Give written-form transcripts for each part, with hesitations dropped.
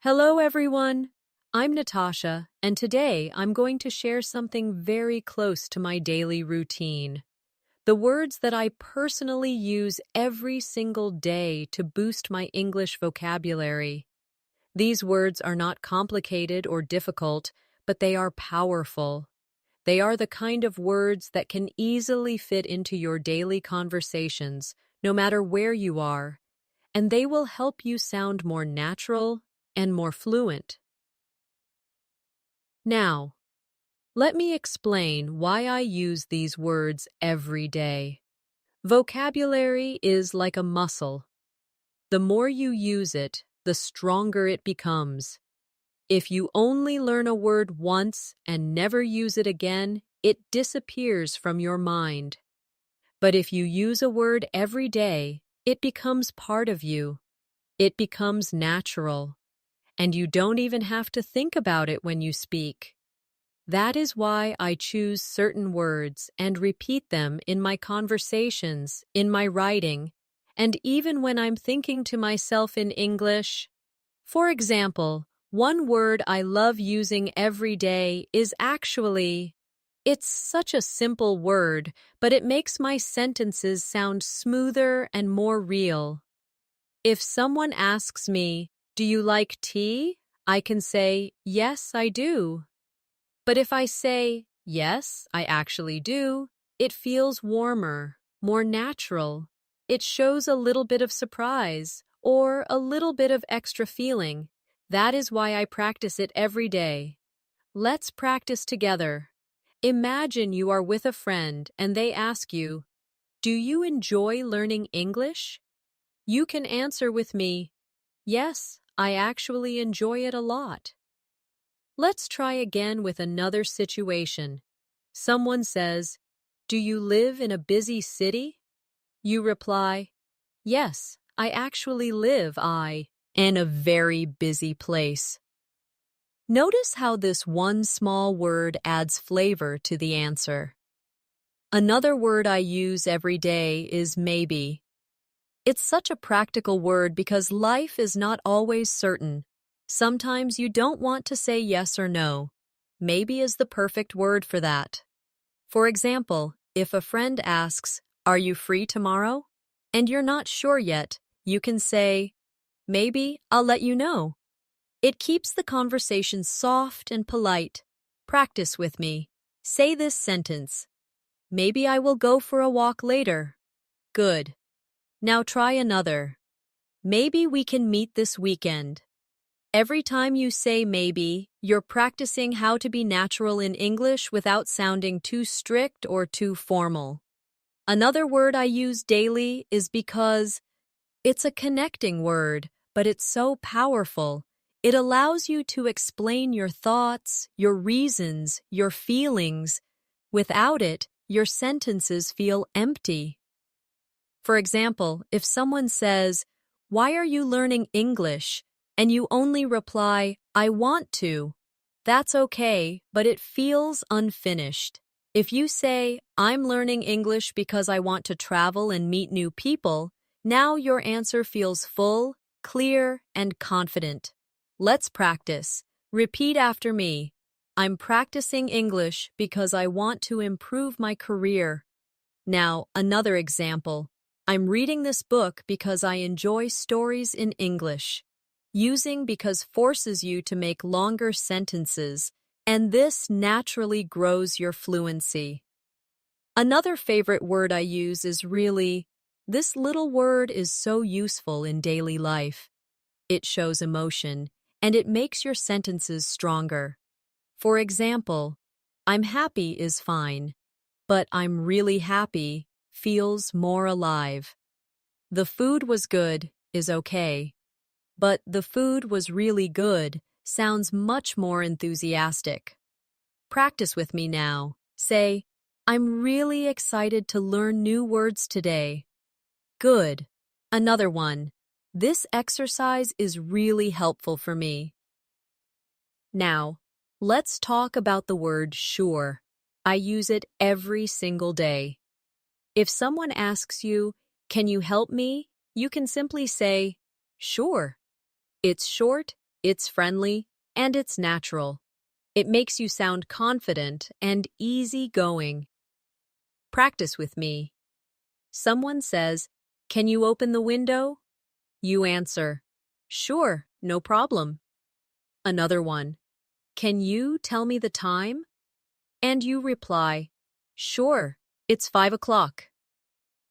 Hello, everyone. I'm Natasha, and today I'm going to share something very close to my daily routine. The words that I personally use every single day to boost my English vocabulary. These words are not complicated or difficult, but they are powerful. They are the kind of words that can easily fit into your daily conversations, no matter where you are, and they will help you sound more natural and more fluent. Now, let me explain why I use these words every day. Vocabulary is like a muscle. The more you use it, the stronger it becomes. If you only learn a word once and never use it again, it disappears from your mind. But if you use a word every day, it becomes part of you. It becomes natural. And you don't even have to think about it when you speak. That is why I choose certain words and repeat them in my conversations, in my writing, and even when I'm thinking to myself in English. For example, one word I love using every day is actually. It's such a simple word, but it makes my sentences sound smoother and more real. If someone asks me, "Do you like tea?" I can say, "Yes, I do." But if I say, "Yes, I actually do," it feels warmer, more natural. It shows a little bit of surprise or a little bit of extra feeling. That is why I practice it every day. Let's practice together. Imagine you are with a friend and they ask you, "Do you enjoy learning English?" You can answer with me, "Yes, I actually enjoy it a lot." Let's try again with another situation. Someone says, "Do you live in a busy city?" You reply, "Yes, I actually live in a very busy place." Notice how this one small word adds flavor to the answer. Another word I use every day is maybe. It's such a practical word because life is not always certain. Sometimes you don't want to say yes or no. Maybe is the perfect word for that. For example, if a friend asks, "Are you free tomorrow?" and you're not sure yet, you can say, "Maybe I'll let you know." It keeps the conversation soft and polite. Practice with me. Say this sentence. "Maybe I will go for a walk later." Good. Now try another. "Maybe we can meet this weekend." Every time you say maybe, you're practicing how to be natural in English without sounding too strict or too formal. Another word I use daily is because. It's a connecting word, but it's so powerful. It allows you to explain your thoughts, your reasons, your feelings. Without it, your sentences feel empty. For example, if someone says, "Why are you learning English?" and you only reply, "I want to," that's okay, but it feels unfinished. If you say, "I'm learning English because I want to travel and meet new people," now your answer feels full, clear, and confident. Let's practice. Repeat after me. "I'm practicing English because I want to improve my career." Now, another example. "I'm reading this book because I enjoy stories in English." Using because forces you to make longer sentences, and this naturally grows your fluency. Another favorite word I use is really. This little word is so useful in daily life. It shows emotion, and it makes your sentences stronger. For example, "I'm happy" is fine, but "I'm really happy" feels more alive. "The food was good" is okay, but "the food was really good" sounds much more enthusiastic. Practice with me now. Say, "I'm really excited to learn new words today." Good. Another one. "This exercise is really helpful for me." Now, let's talk about the word sure. I use it every single day. If someone asks you, "Can you help me?" you can simply say, "Sure." It's short, It's friendly, and it's natural. It makes you sound confident and easygoing. Practice with me. Someone says, "Can you open the window?" You answer, "Sure, no problem." Another one, "Can you tell me the time?" And you reply, "Sure, it's 5 o'clock."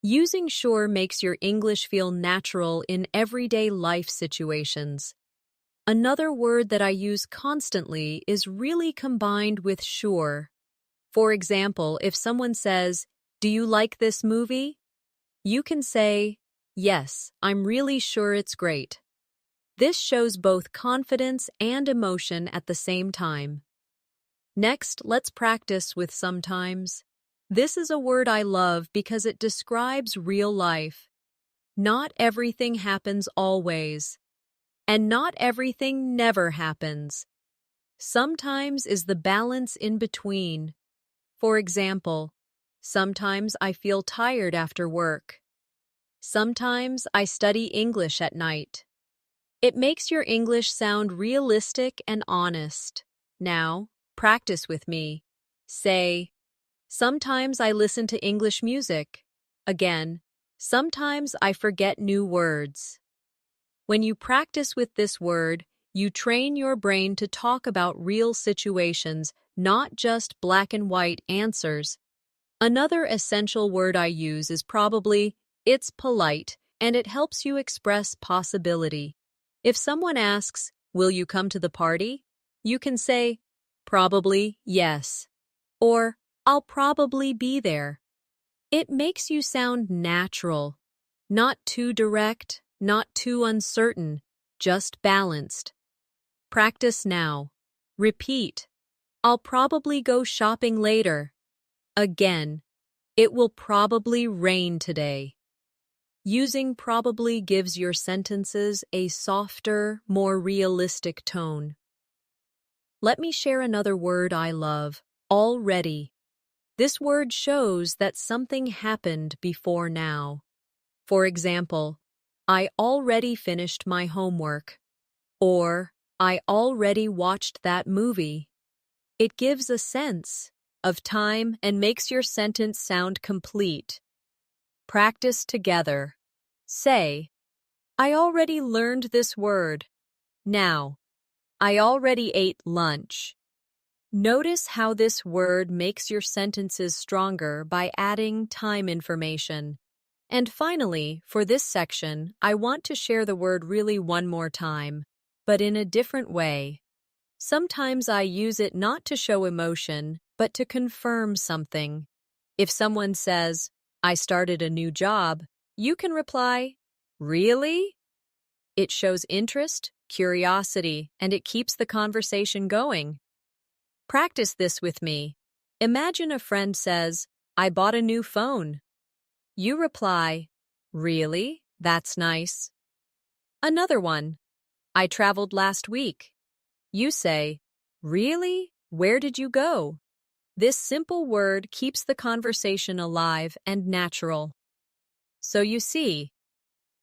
Using sure makes your English feel natural in everyday life situations. Another word that I use constantly is really combined with sure. For example, if someone says, "Do you like this movie?" You can say, "Yes, I'm really sure it's great." This shows both confidence and emotion at the same time. Next, let's practice with sometimes. This is a word I love because it describes real life. Not everything happens always, and not everything never happens. Sometimes is the balance in between. For example, sometimes I feel tired after work. Sometimes I study English at night. It makes your English sound realistic and honest. Now, practice with me. Say, "Sometimes I listen to English music." Again, "Sometimes I forget new words." When you practice with this word, you train your brain to talk about real situations, not just black and white answers. Another essential word I use is probably, "It's polite," and it helps you express possibility. If someone asks, "Will you come to the party?" you can say, "Probably yes," or "I'll probably be there." It makes you sound natural, not too direct, not too uncertain, just balanced. Practice now. Repeat, "I'll probably go shopping later." Again, "It will probably rain today." Using probably gives your sentences a softer, more realistic tone. Let me share another word I love, already. This word shows that something happened before now. For example, "I already finished my homework," or "I already watched that movie." It gives a sense of time and makes your sentence sound complete. Practice together. Say, "I already learned this word." Now, "I already ate lunch." Notice how this word makes your sentences stronger by adding time information. And finally, for this section, I want to share the word really one more time, but in a different way. Sometimes I use it not to show emotion, but to confirm something. If someone says, "I started a new job," you can reply, "Really?" It shows interest, curiosity, and it keeps the conversation going. Practice this with me. Imagine a friend says, "I bought a new phone." You reply, "Really? That's nice." Another one, "I traveled last week." You say, "Really? Where did you go?" This simple word keeps the conversation alive and natural. So you see,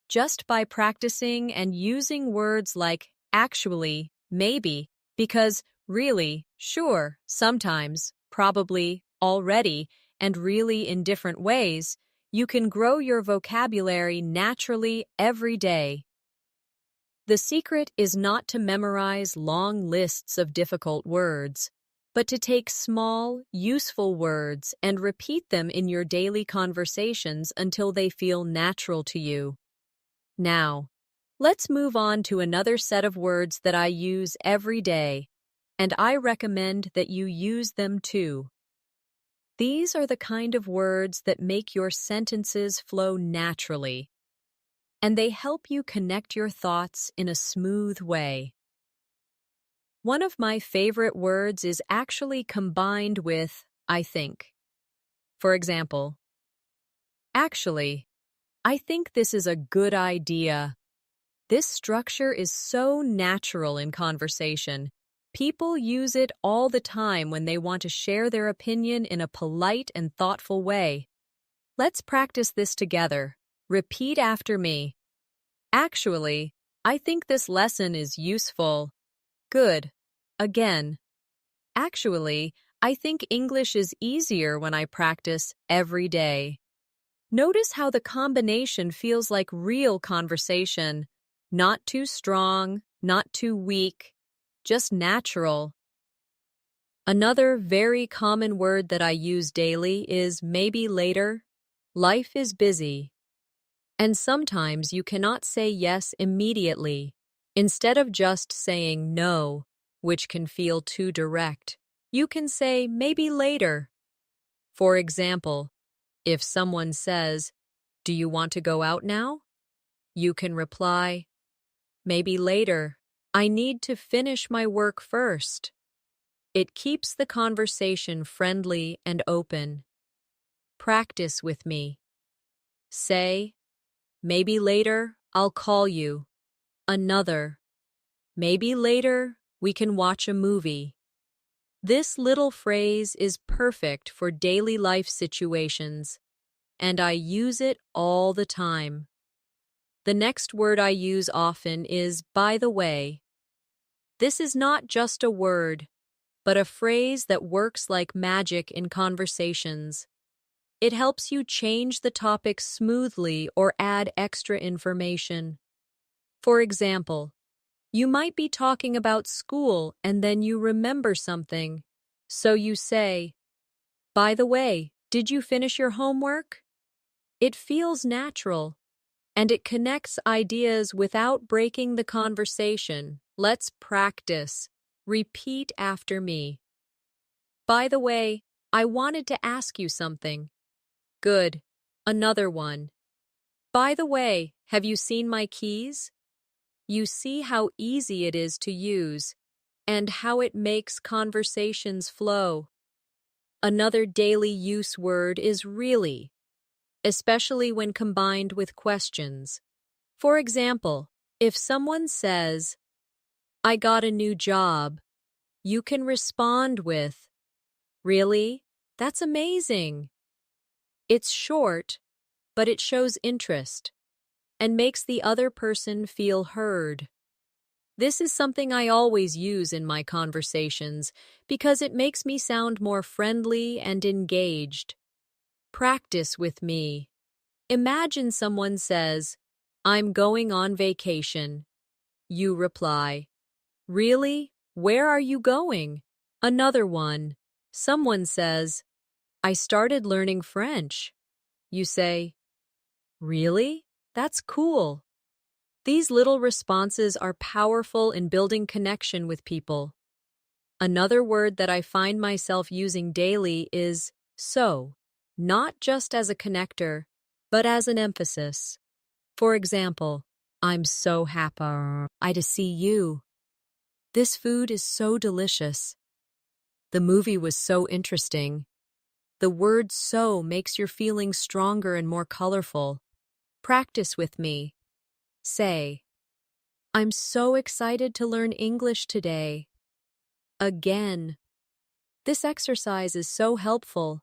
just by practicing and using words like actually, maybe, because, really, sure, sometimes, probably, already, and really in different ways, you can grow your vocabulary naturally every day. The secret is not to memorize long lists of difficult words, but to take small, useful words and repeat them in your daily conversations until they feel natural to you. Now, let's move on to another set of words that I use every day, and I recommend that you use them too. These are the kind of words that make your sentences flow naturally, and they help you connect your thoughts in a smooth way. One of my favorite words is actually combined with "I think." For example, "Actually, I think this is a good idea." This structure is so natural in conversation. People use it all the time when they want to share their opinion in a polite and thoughtful way. Let's practice this together. Repeat after me. "Actually, I think this lesson is useful." Good. Again. Actually, I think English is easier when I practice every day. Notice how the combination feels like real conversation. Not too strong, not too weak, just natural. Another very common word that I use daily is maybe later. Life is busy. And sometimes you cannot say yes immediately. Instead of just saying no, which can feel too direct, you can say maybe later. For example, if someone says, "Do you want to go out now?" you can reply, "Maybe later. I need to finish my work first." It keeps the conversation friendly and open. Practice with me. Say, "Maybe later, I'll call you." Another, "Maybe later, we can watch a movie." This little phrase is perfect for daily life situations, and I use it all the time. The next word I use often is by the way. This is not just a word, but a phrase that works like magic in conversations. It helps you change the topic smoothly or add extra information. For example, you might be talking about school and then you remember something. So you say, "By the way, did you finish your homework?" It feels natural, and it connects ideas without breaking the conversation. Let's practice. Repeat after me. By the way, I wanted to ask you something. Good. Another one. By the way, have you seen my keys? You see how easy it is to use and how it makes conversations flow. Another daily use word is really, especially when combined with questions. For example, if someone says, "I got a new job," you can respond with, "Really? That's amazing." It's short, but it shows interest and makes the other person feel heard. This is something I always use in my conversations because it makes me sound more friendly and engaged. Practice with me. Imagine someone says, "I'm going on vacation." You reply, "Really? Where are you going?" Another one. Someone says, "I started learning French." You say, "Really? That's cool." These little responses are powerful in building connection with people. Another word that I find myself using daily is so, not just as a connector, but as an emphasis. For example, "I'm so happy to see you." "This food is so delicious." "The movie was so interesting." The word "so" makes your feelings stronger and more colorful. Practice with me. Say, "I'm so excited to learn English today." Again. This exercise is so helpful.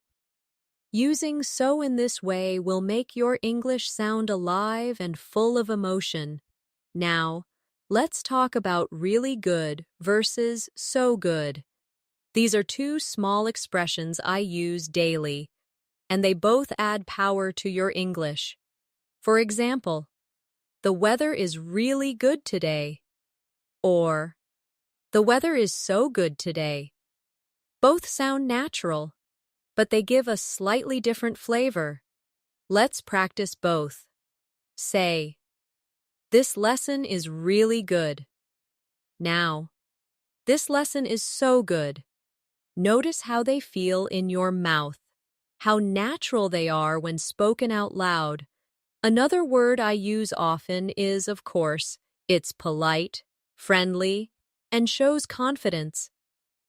Using "so" in this way will make your English sound alive and full of emotion. Now, let's talk about really good versus so good. These are two small expressions I use daily, and they both add power to your English. For example, "The weather is really good today," or "The weather is so good today." Both sound natural, but they give a slightly different flavor. Let's practice both. Say, "This lesson is really good." Now, "This lesson is so good." Notice how they feel in your mouth, how natural they are when spoken out loud. Another word I use often is, of course, it's polite, friendly, and shows confidence.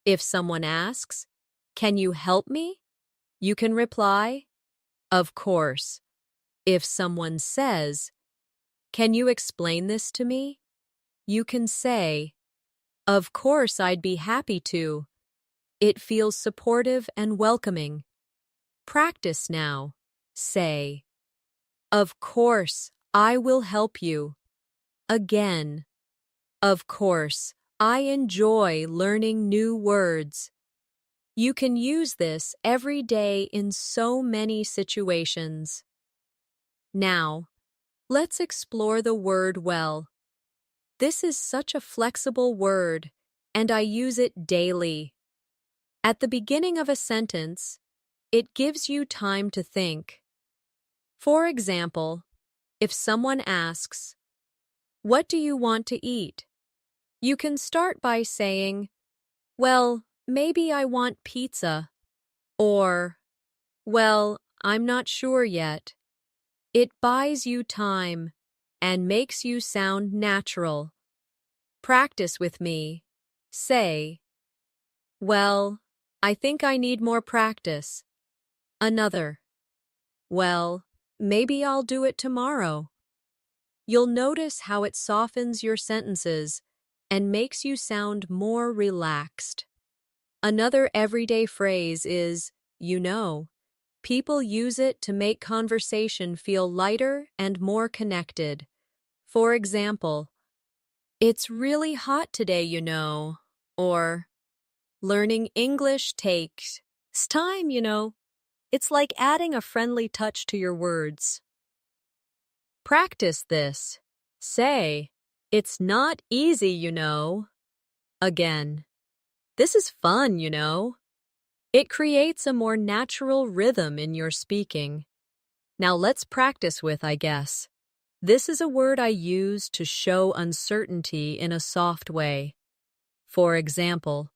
If someone asks, "Can you help me?" you can reply, "Of course." If someone says, "Can you explain this to me?" you can say, "Of course, I'd be happy to." It feels supportive and welcoming. Practice now. Say, "Of course, I will help you." Again, "Of course, I enjoy learning new words. You can use this every day in so many situations. Now, let's explore the word well. This is such a flexible word, and I use it daily. At the beginning of a sentence, it gives you time to think. For example, if someone asks, "What do you want to eat?" you can start by saying, "Well, maybe I want pizza," or, "Well, I'm not sure yet." It buys you time and makes you sound natural. Practice with me. Say, "Well, I think I need more practice." Another, "Well, maybe I'll do it tomorrow." You'll notice how it softens your sentences and makes you sound more relaxed. Another everyday phrase is, "you know." People use it to make conversation feel lighter and more connected. For example, "It's really hot today, you know," or "Learning English takes time, you know." It's like adding a friendly touch to your words. Practice this. Say, "It's not easy, you know." Again, "This is fun, you know." It creates a more natural rhythm in your speaking. Now let's practice with "I guess." This is a word I use to show uncertainty in a soft way. For example,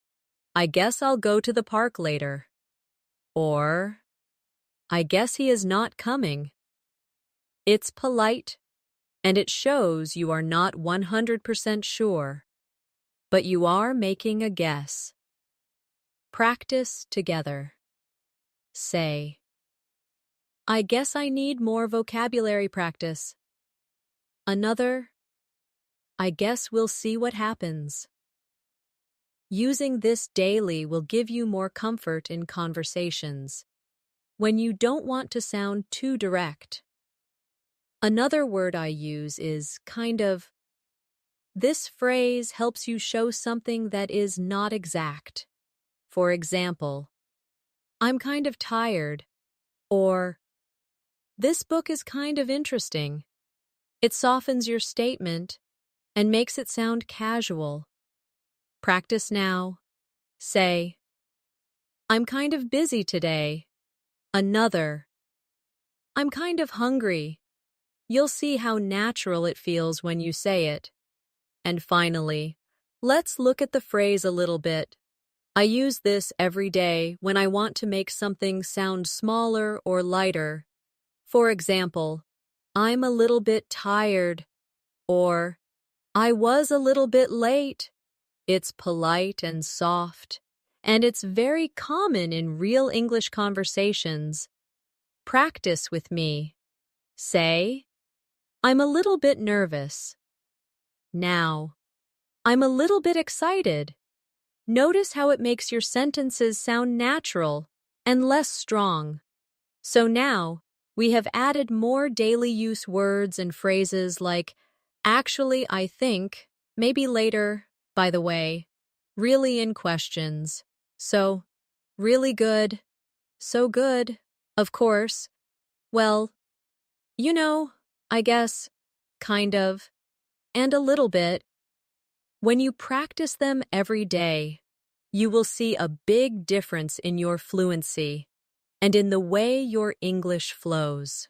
"I guess I'll go to the park later." Or, "I guess he is not coming." It's polite, and it shows you are not 100% sure, but you are making a guess. Practice together. Say, "I guess I need more vocabulary practice." Another, "I guess we'll see what happens." Using this daily will give you more comfort in conversations when you don't want to sound too direct. Another word I use is kind of. This phrase helps you show something that is not exact. For example, "I'm kind of tired," or "This book is kind of interesting." It softens your statement and makes it sound casual. Practice now. Say, "I'm kind of busy today." Another, "I'm kind of hungry." You'll see how natural it feels when you say it. And finally, let's look at the phrase a little bit. I use this every day when I want to make something sound smaller or lighter. For example, "I'm a little bit tired," or "I was a little bit late." It's polite and soft, and it's very common in real English conversations. Practice with me. Say, "I'm a little bit nervous." Now, "I'm a little bit excited." Notice how it makes your sentences sound natural and less strong. So now, we have added more daily use words and phrases like, "Actually, I think," "maybe later," "by the way," "really" in questions. So, "really good," "so good," "of course," "well," "you know," "I guess," "kind of," and "a little bit." When you practice them every day, you will see a big difference in your fluency and in the way your English flows.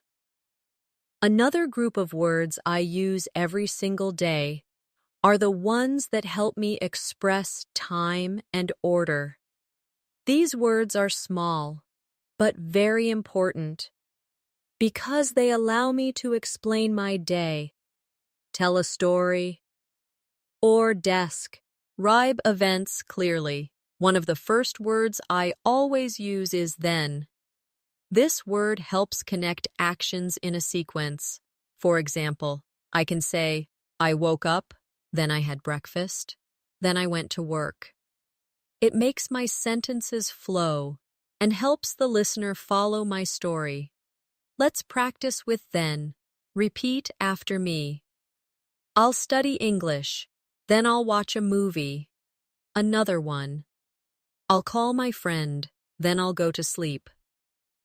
Another group of words I use every single day are the ones that help me express time and order. These words are small, but very important, because they allow me to explain my day, tell a story, or describe events clearly. One of the first words I always use is then. This word helps connect actions in a sequence. For example, I can say, "I woke up, then I had breakfast, then I went to work." It makes my sentences flow and helps the listener follow my story. Let's practice with then. Repeat after me. "I'll study English." Then I'll watch a movie. Another one. I'll call my friend. Then I'll go to sleep.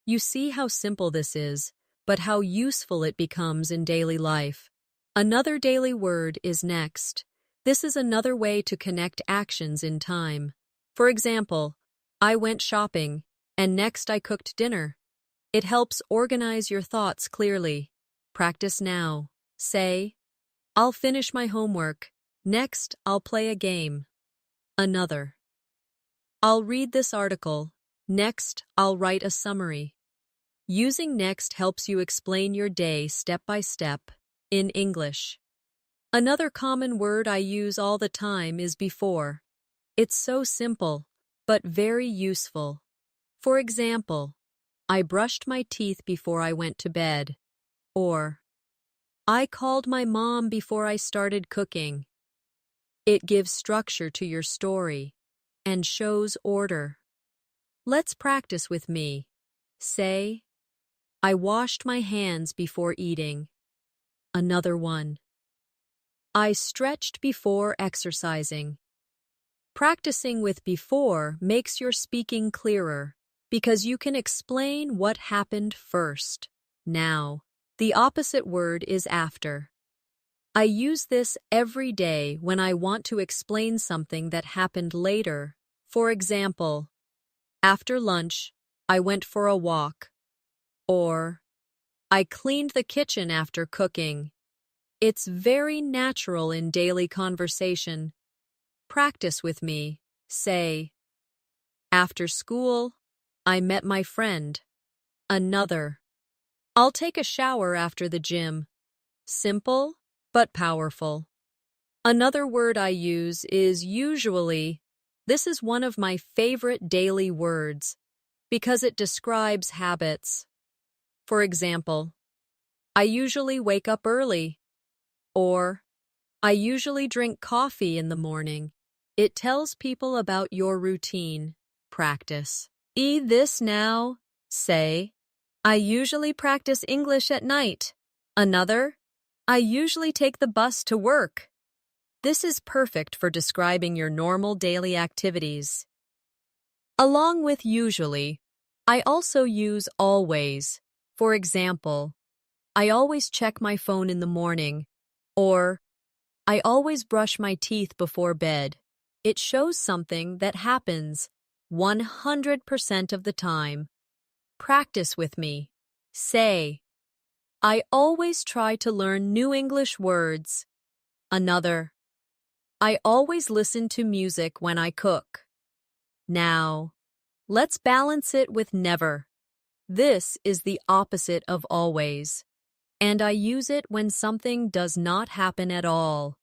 You see how simple this is, but how useful it becomes in daily life. Another daily word is next. This is another way to connect actions in time. For example, I went shopping, and next I cooked dinner. It helps organize your thoughts clearly. Practice now. Say, I'll finish my homework. Next, I'll play a game. Another. I'll read this article. Next, I'll write a summary. Using next helps you explain your day step by step in English. Another common word I use all the time is before. It's so simple, but very useful. For example, I brushed my teeth before I went to bed. Or, I called my mom before I started cooking. It gives structure to your story and shows order. Let's practice with me. Say, I washed my hands before eating. Another one. I stretched before exercising. Practicing with before makes your speaking clearer because you can explain what happened first. Now, the opposite word is after. I use this every day when I want to explain something that happened later. For example, after lunch, I went for a walk. Or, I cleaned the kitchen after cooking. It's very natural in daily conversation. Practice with me. Say, after school, I met my friend. Another. I'll take a shower after the gym. Simple, but powerful. Another word I use is usually. This is one of my favorite daily words because it describes habits. For example, I usually wake up early. Or, I usually drink coffee in the morning. It tells people about your routine. Practice. This now. Say, I usually practice English at night. Another, I usually take the bus to work. This is perfect for describing your normal daily activities. Along with usually, I also use always. For example, I always check my phone in the morning. Or, I always brush my teeth before bed. It shows something that happens 100% of the time. Practice with me. Say, I always try to learn new English words. Another, I always listen to music when I cook. Now, let's balance it with never. This is the opposite of always, and I use it when something does not happen at all.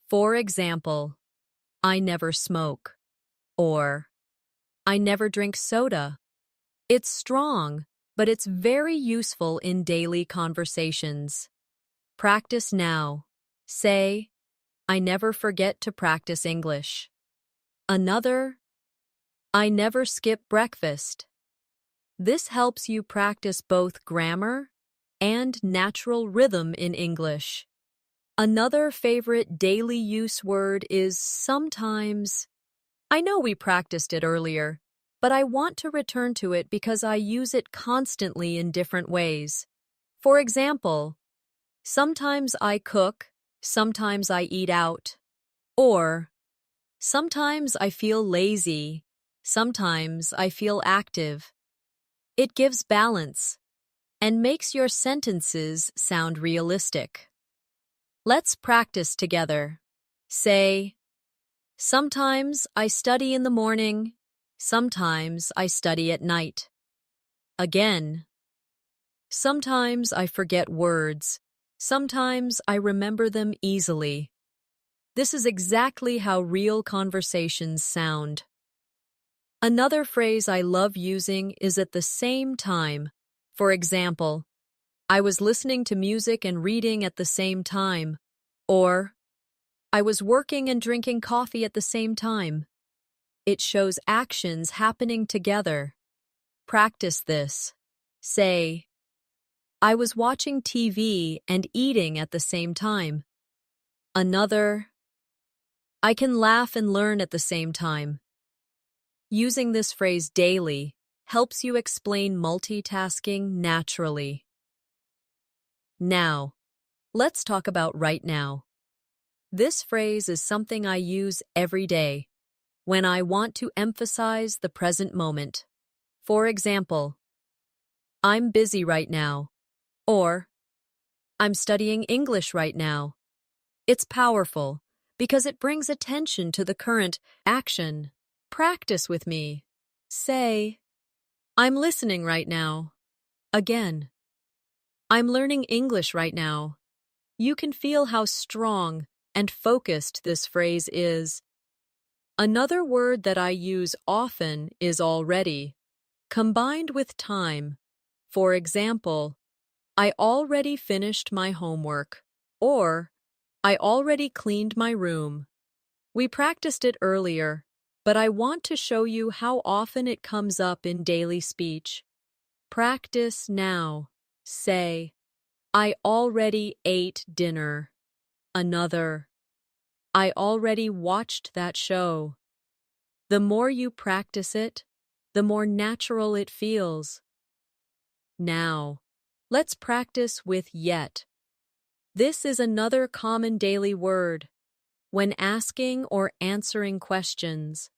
For example, I never smoke, or I never drink soda. It's strong, but it's very useful in daily conversations. Practice now. Say, I never forget to practice English. Another, I never skip breakfast. This helps you practice both grammar and natural rhythm in English. Another favorite daily use word is sometimes. I know we practiced it earlier, but I want to return to it because I use it constantly in different ways. For example, sometimes I cook, sometimes I eat out. Or, sometimes I feel lazy, sometimes I feel active. It gives balance and makes your sentences sound realistic. Let's practice together. Say, sometimes I study in the morning, sometimes I study at night. Again, sometimes I forget words, sometimes I remember them easily. This is exactly how real conversations sound. Another phrase I love using is at the same time. For example, I was listening to music and reading at the same time. Or, I was working and drinking coffee at the same time. It shows actions happening together. Practice this. Say, I was watching TV and eating at the same time. Another, I can laugh and learn at the same time. Using this phrase daily helps you explain multitasking naturally. Now, let's talk about right now. This phrase is something I use every day when I want to emphasize the present moment. For example, I'm busy right now, or I'm studying English right now. It's powerful because it brings attention to the current action. Practice with me. Say, I'm listening right now. Again, I'm learning English right now. You can feel how strong and focused this phrase is. Another word that I use often is already, combined with time. For example, I already finished my homework, or I already cleaned my room. We practiced it earlier, but I want to show you how often it comes up in daily speech. Practice now. Say, I already ate dinner. Another, I already watched that show. The more you practice it, the more natural it feels. Now, let's practice with yet. This is another common daily word when asking or answering questions.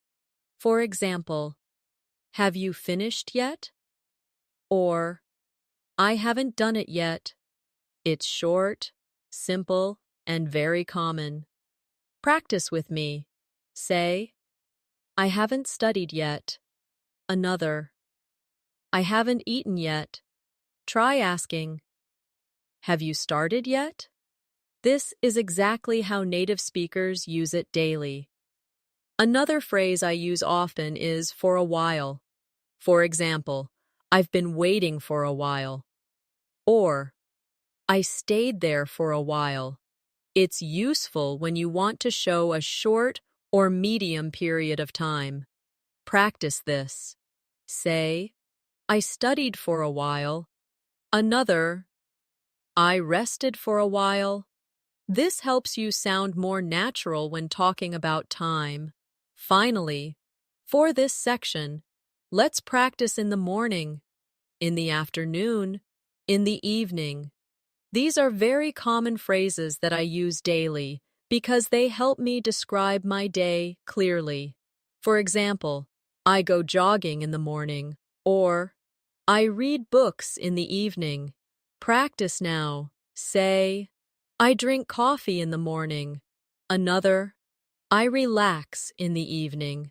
For example, have you finished yet? Or, I haven't done it yet. It's short, simple, and very common. Practice with me. Say, I haven't studied yet. Another, I haven't eaten yet. Try asking, have you started yet? This is exactly how native speakers use it daily. Another phrase I use often is for a while. For example, I've been waiting for a while. Or, I stayed there for a while. It's useful when you want to show a short or medium period of time. Practice this. Say, I studied for a while. Another, I rested for a while. This helps you sound more natural when talking about time. Finally, for this section, let's practice in the morning, in the afternoon, in the evening. These are very common phrases that I use daily because they help me describe my day clearly. For example, I go jogging in the morning, or I read books in the evening. Practice now. Say, I drink coffee in the morning. Another, I relax in the evening.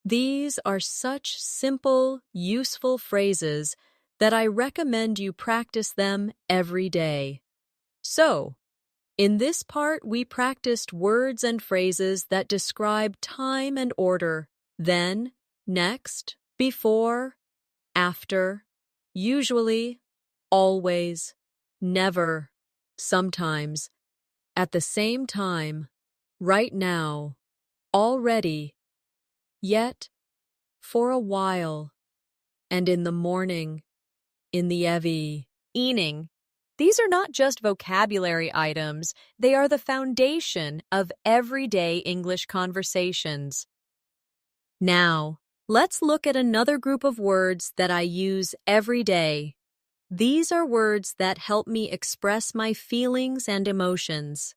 These are such simple, useful phrases that I recommend you practice them every day. So, in this part, we practiced words and phrases that describe time and order. Then, next, before, after, usually, always, never, sometimes, at the same time, right now, already, yet, for a while, and in the morning, in the evening. These are not just vocabulary items, they are the foundation of everyday English conversations. Now, let's look at another group of words that I use every day. These are words that help me express my feelings and emotions.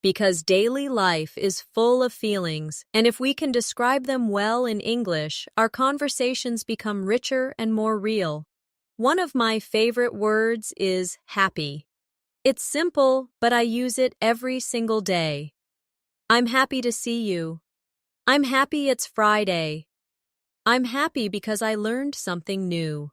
Because daily life is full of feelings, and if we can describe them well in English, our conversations become richer and more real. One of my favorite words is happy. It's simple, but I use it every single day. I'm happy to see you. I'm happy it's Friday. I'm happy because I learned something new.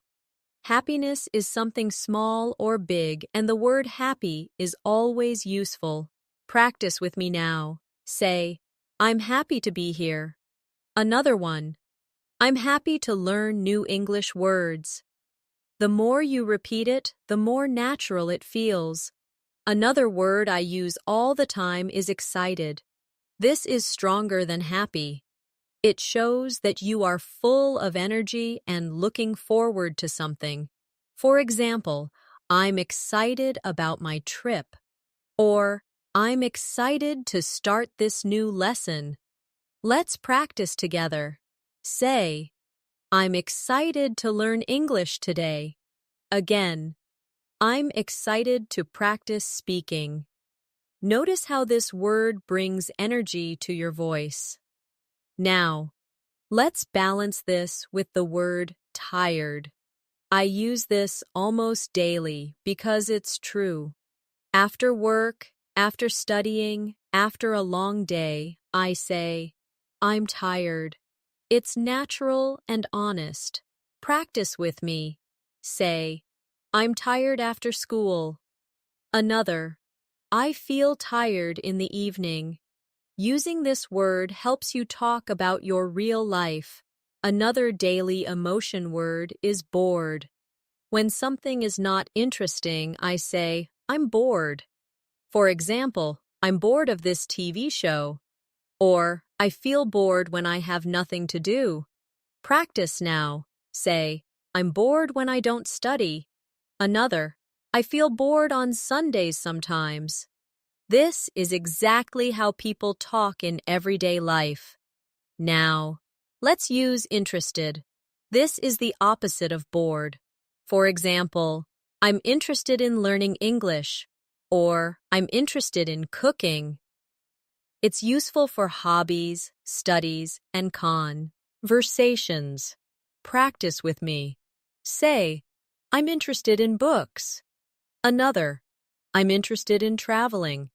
Happiness is something small or big, and the word happy is always useful. Practice with me now. Say, I'm happy to be here. Another one, I'm happy to learn new English words. The more you repeat it, the more natural it feels. Another word I use all the time is excited. This is stronger than happy. It shows that you are full of energy and looking forward to something. For example, I'm excited about my trip. Or, I'm excited to start this new lesson. Let's practice together. Say, I'm excited to learn English today. Again, I'm excited to practice speaking. Notice how this word brings energy to your voice. Now, let's balance this with the word tired. I use this almost daily because it's true. After work, after studying, after a long day, I say, I'm tired. It's natural and honest. Practice with me. Say, I'm tired after school. Another, I feel tired in the evening. Using this word helps you talk about your real life. Another daily emotion word is bored. When something is not interesting, I say, I'm bored. For example, I'm bored of this TV show. Or, I feel bored when I have nothing to do. Practice now. Say, I'm bored when I don't study. Another, I feel bored on Sundays sometimes. This is exactly how people talk in everyday life. Now, let's use interested. This is the opposite of bored. For example, I'm interested in learning English, or I'm interested in cooking. It's useful for hobbies, studies, and conversations. Practice with me. Say, I'm interested in books. Another, I'm interested in traveling.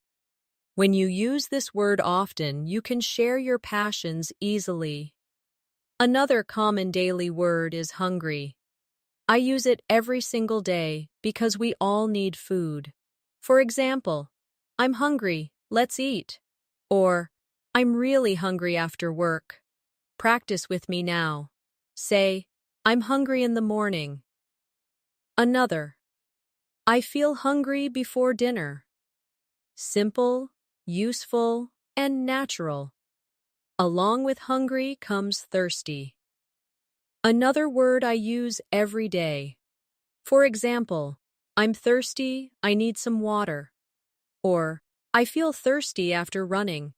When you use this word often, you can share your passions easily. Another common daily word is hungry. I use it every single day because we all need food. For example, I'm hungry, let's eat. Or, I'm really hungry after work. Practice with me now. Say, I'm hungry in the morning. Another, I feel hungry before dinner. Simple, useful, and natural. Along with hungry comes thirsty. Another word I use every day. For example, I'm thirsty, I need some water. Or, I feel thirsty after running.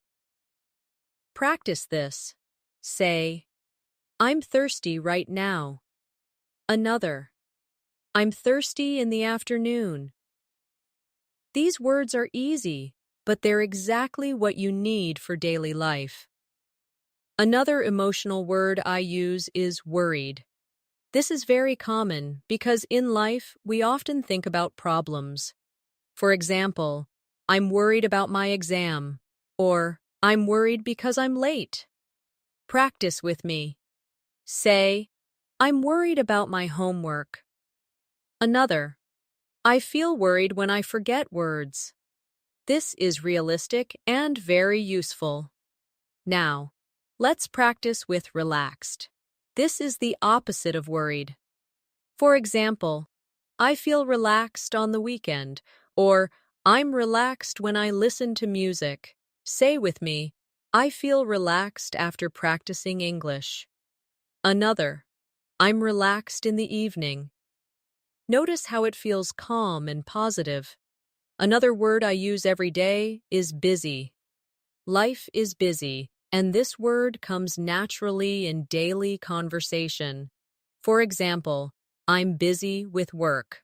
Practice this. Say, I'm thirsty right now. Another, I'm thirsty in the afternoon. These words are easy, but they're exactly what you need for daily life. Another emotional word I use is worried. This is very common because in life we often think about problems. For example, I'm worried about my exam, or I'm worried because I'm late. Practice with me. Say, I'm worried about my homework. Another, I feel worried when I forget words. This is realistic and very useful. Now, let's practice with relaxed. This is the opposite of worried. For example, I feel relaxed on the weekend, or I'm relaxed when I listen to music. Say with me, I feel relaxed after practicing English. Another, I'm relaxed in the evening. Notice how it feels calm and positive. Another word I use every day is busy. Life is busy, and this word comes naturally in daily conversation. For example, I'm busy with work.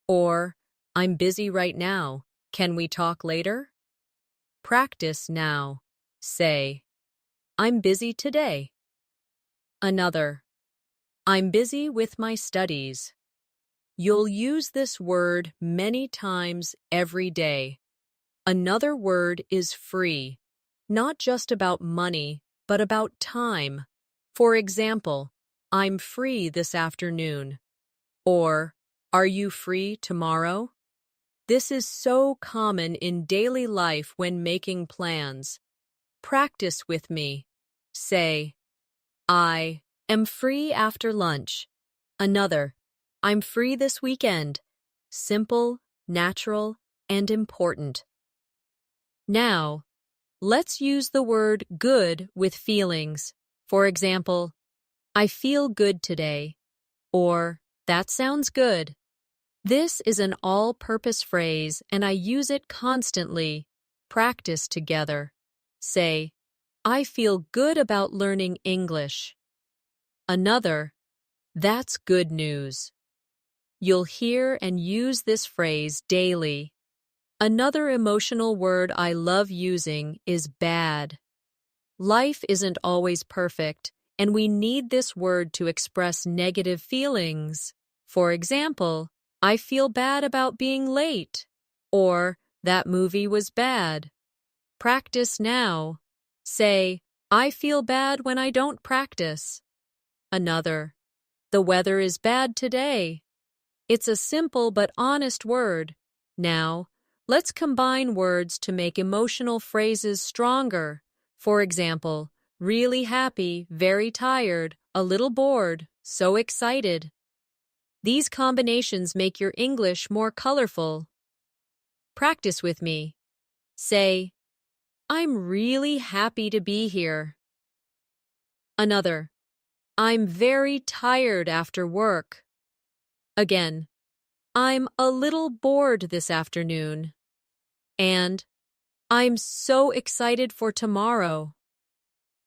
Or, I'm busy right now. Can we talk later? Practice now. Say, I'm busy today. Another, I'm busy with my studies. You'll use this word many times every day. Another word is free, not just about money, but about time. For example, I'm free this afternoon. Or, are you free tomorrow? This is so common in daily life when making plans. Practice with me. Say, I am free after lunch. Another, I'm free this weekend. Simple, natural, and important. Now, let's use the word good with feelings. For example, I feel good today. Or, that sounds good. This is an all-purpose phrase and I use it constantly. practice together. Say, I feel good about learning English. Another, that's good news. You'll hear and use this phrase daily. Another emotional word I love using is bad. Life isn't always perfect, and we need this word to express negative feelings. For example, I feel bad about being late, or that movie was bad. Practice now. Say, I feel bad when I don't practice. Another, the weather is bad today. It's a simple but honest word. Now, let's combine words to make emotional phrases stronger. For example, really happy, very tired, a little bored, so excited. These combinations make your English more colorful. Practice with me. Say, I'm really happy to be here. Another, I'm very tired after work. Again, I'm a little bored this afternoon. And I'm so excited for tomorrow.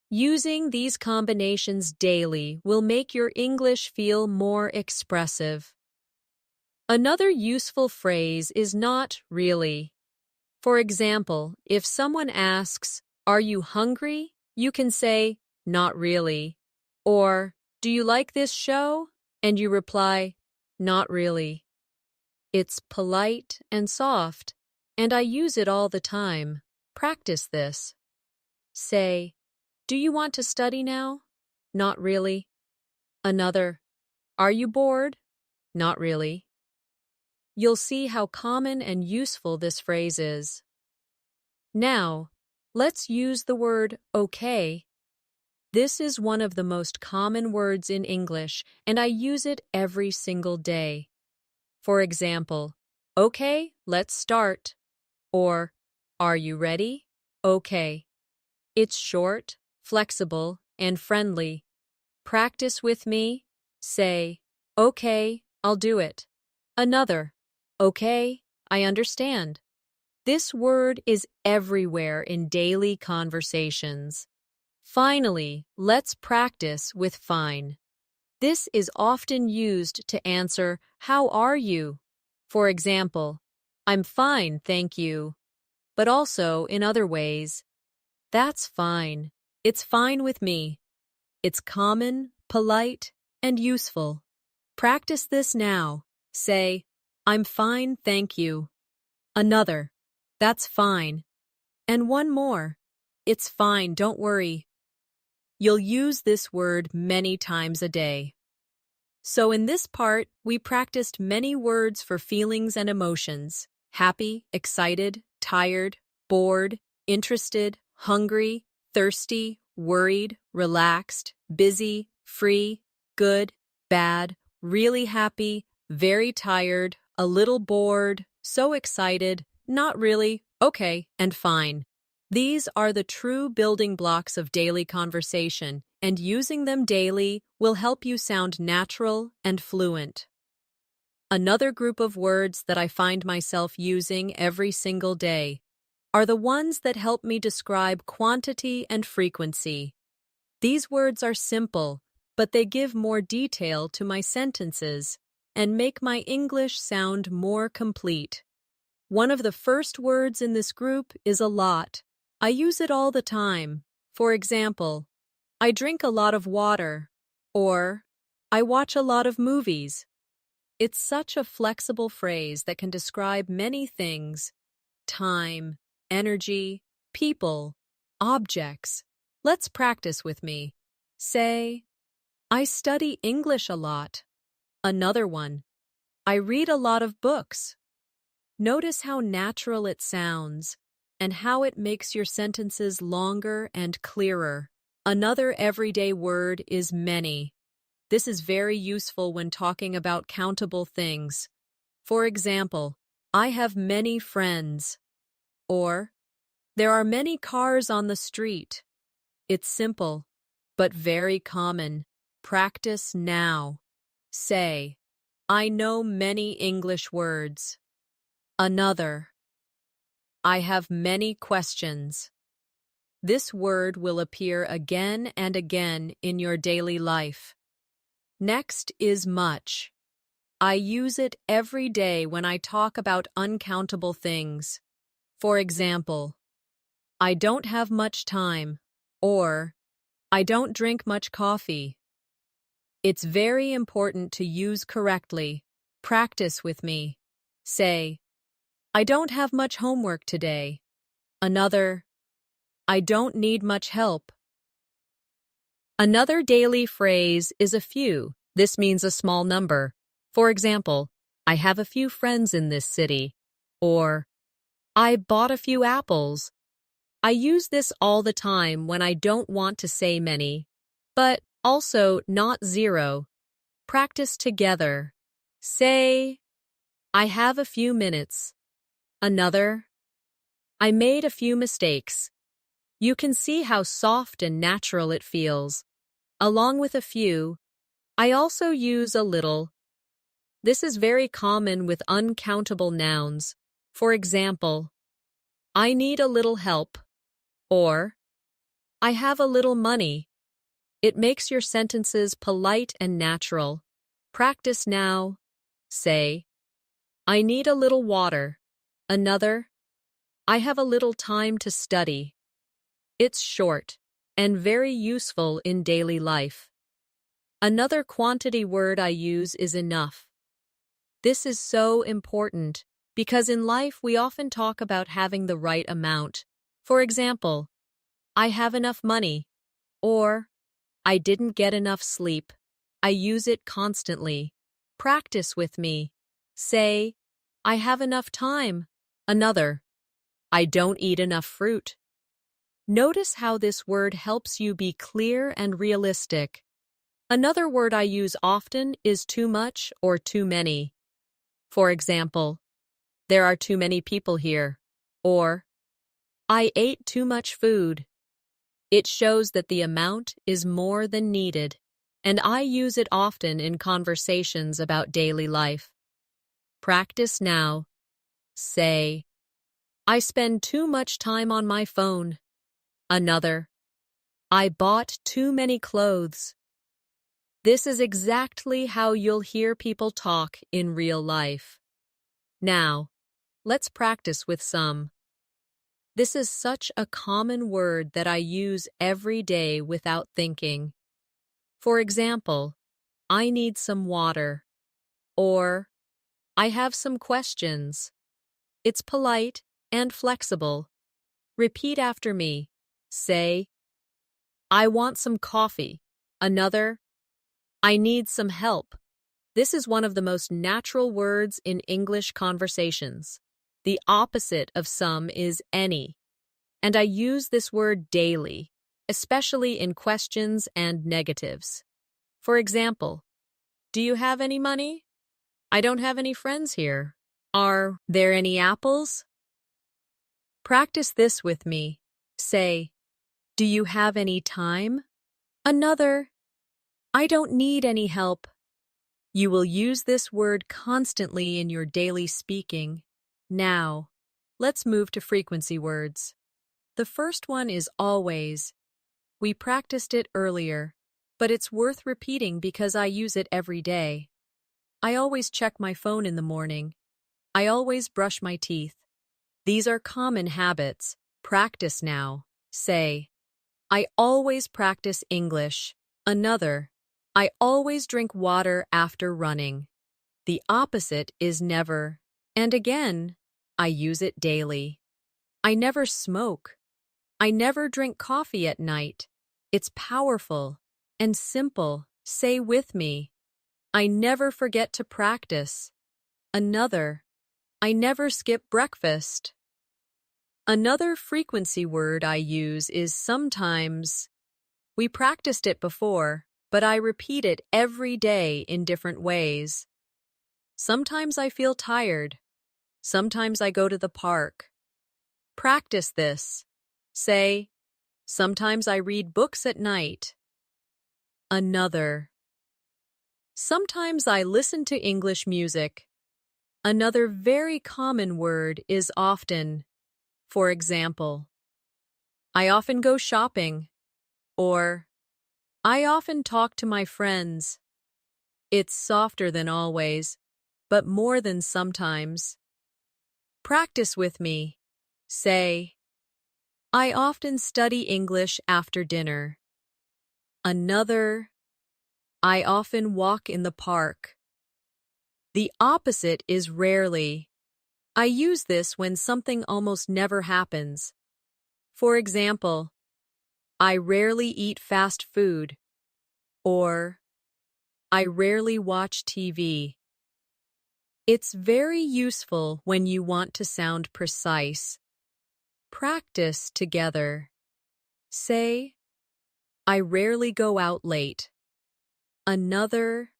Using these combinations daily will make your English feel more expressive. Another useful phrase is not really. For example, if someone asks, are you hungry? You can say, not really. Or, do you like this show? And you reply, not really. It's polite and soft, and I use it all the time. Practice this. Say, do you want to study now? Not really. Another, are you bored? Not really. You'll see how common and useful this phrase is. Now, let's use the word okay. This is one of the most common words in English, and I use it every single day. For example, okay, let's start. Or, are you ready? Okay. It's short, flexible, and friendly. Practice with me. Say, okay, I'll do it. Another, okay, I understand. This word is everywhere in daily conversations. Finally, let's practice with fine. This is often used to answer, how are you? For example, I'm fine, thank you. But also in other ways, that's fine. It's fine with me. It's common, polite, and useful. Practice this now. Say, I'm fine, thank you. Another, that's fine. And one more, it's fine, don't worry. You'll use this word many times a day. So in this part, we practiced many words for feelings and emotions: happy, excited, tired, bored, interested, hungry, thirsty, worried, relaxed, busy, free, good, bad, really happy, very tired, a little bored, so excited, not really, okay, and fine. These are the true building blocks of daily conversation, and using them daily will help you sound natural and fluent. Another group of words that I find myself using every single day are the ones that help me describe quantity and frequency. These words are simple, but they give more detail to my sentences and make my English sound more complete. One of the first words in this group is a lot. I use it all the time. For example, I drink a lot of water, or I watch a lot of movies. It's such a flexible phrase that can describe many things: time, energy, people, objects. Let's practice with me. Say, I study English a lot. Another one, I read a lot of books. Notice how natural it sounds and how it makes your sentences longer and clearer. Another everyday word is many. This is very useful when talking about countable things. For example, I have many friends. Or, there are many cars on the street. It's simple, but very common. Practice now. Say, I know many English words. Another, I have many questions. This word will appear again and again in your daily life. Next is much. I use it every day when I talk about uncountable things. For example, I don't have much time, or I don't drink much coffee. It's very important to use correctly. Practice with me. Say, I don't have much homework today. Another, I don't need much help. Another daily phrase is a few. This means a small number. For example, I have a few friends in this city. Or, I bought a few apples. I use this all the time when I don't want to say many, but also not zero. Practice together. Say, I have a few minutes. Another, I made a few mistakes. You can see how soft and natural it feels. Along with a few, I also use a little. This is very common with uncountable nouns. For example, I need a little help, or I have a little money. It makes your sentences polite and natural. Practice now. Say, I need a little water. Another, I have a little time to study. It's short and very useful in daily life. Another quantity word I use is enough. This is so important because in life we often talk about having the right amount. For example, I have enough money, or I didn't get enough sleep. I use it constantly. Practice with me. Say, I have enough time. Another, I don't eat enough fruit. Notice how this word helps you be clear and realistic. Another word I use often is too much or too many. For example, there are too many people here, or I ate too much food. It shows that the amount is more than needed, and I use it often in conversations about daily life. Practice now. Say, I spend too much time on my phone. Another, I bought too many clothes. This is exactly how you'll hear people talk in real life. Now, let's practice with some. This is such a common word that I use every day without thinking. For example, I need some water, or I have some questions. It's polite and flexible. Repeat after me. Say, I want some coffee. Another, I need some help. This is one of the most natural words in English conversations. The opposite of some is any. And I use this word daily, especially in questions and negatives. For example, do you have any money? I don't have any friends here. Are there any apples? Practice this with me. Say, do you have any time? Another, I don't need any help. You will use this word constantly in your daily speaking. Now, let's move to frequency words. The first one is always. We practiced it earlier, but it's worth repeating because I use it every day. I always check my phone in the morning. I always brush my teeth. These are common habits. Practice now. Say, I always practice English. Another, I always drink water after running. The opposite is never. And again, I use it daily. I never smoke. I never drink coffee at night. It's powerful and simple. Say with me. I never forget to practice. Another, I never skip breakfast. Another frequency word I use is sometimes. We practiced it before, but I repeat it every day in different ways. Sometimes I feel tired. Sometimes I go to the park. Practice this. Say, sometimes I read books at night. Another. Sometimes I listen to English music. Another very common word is often. For example, I often go shopping, or I often talk to my friends. It's softer than always, but more than sometimes. Practice with me. Say, I often study English after dinner. Another, I often walk in the park. The opposite is rarely. I use this when something almost never happens. For example, I rarely eat fast food, or I rarely watch TV. It's very useful when you want to sound precise. Practice together. Say, I rarely go out late. Another,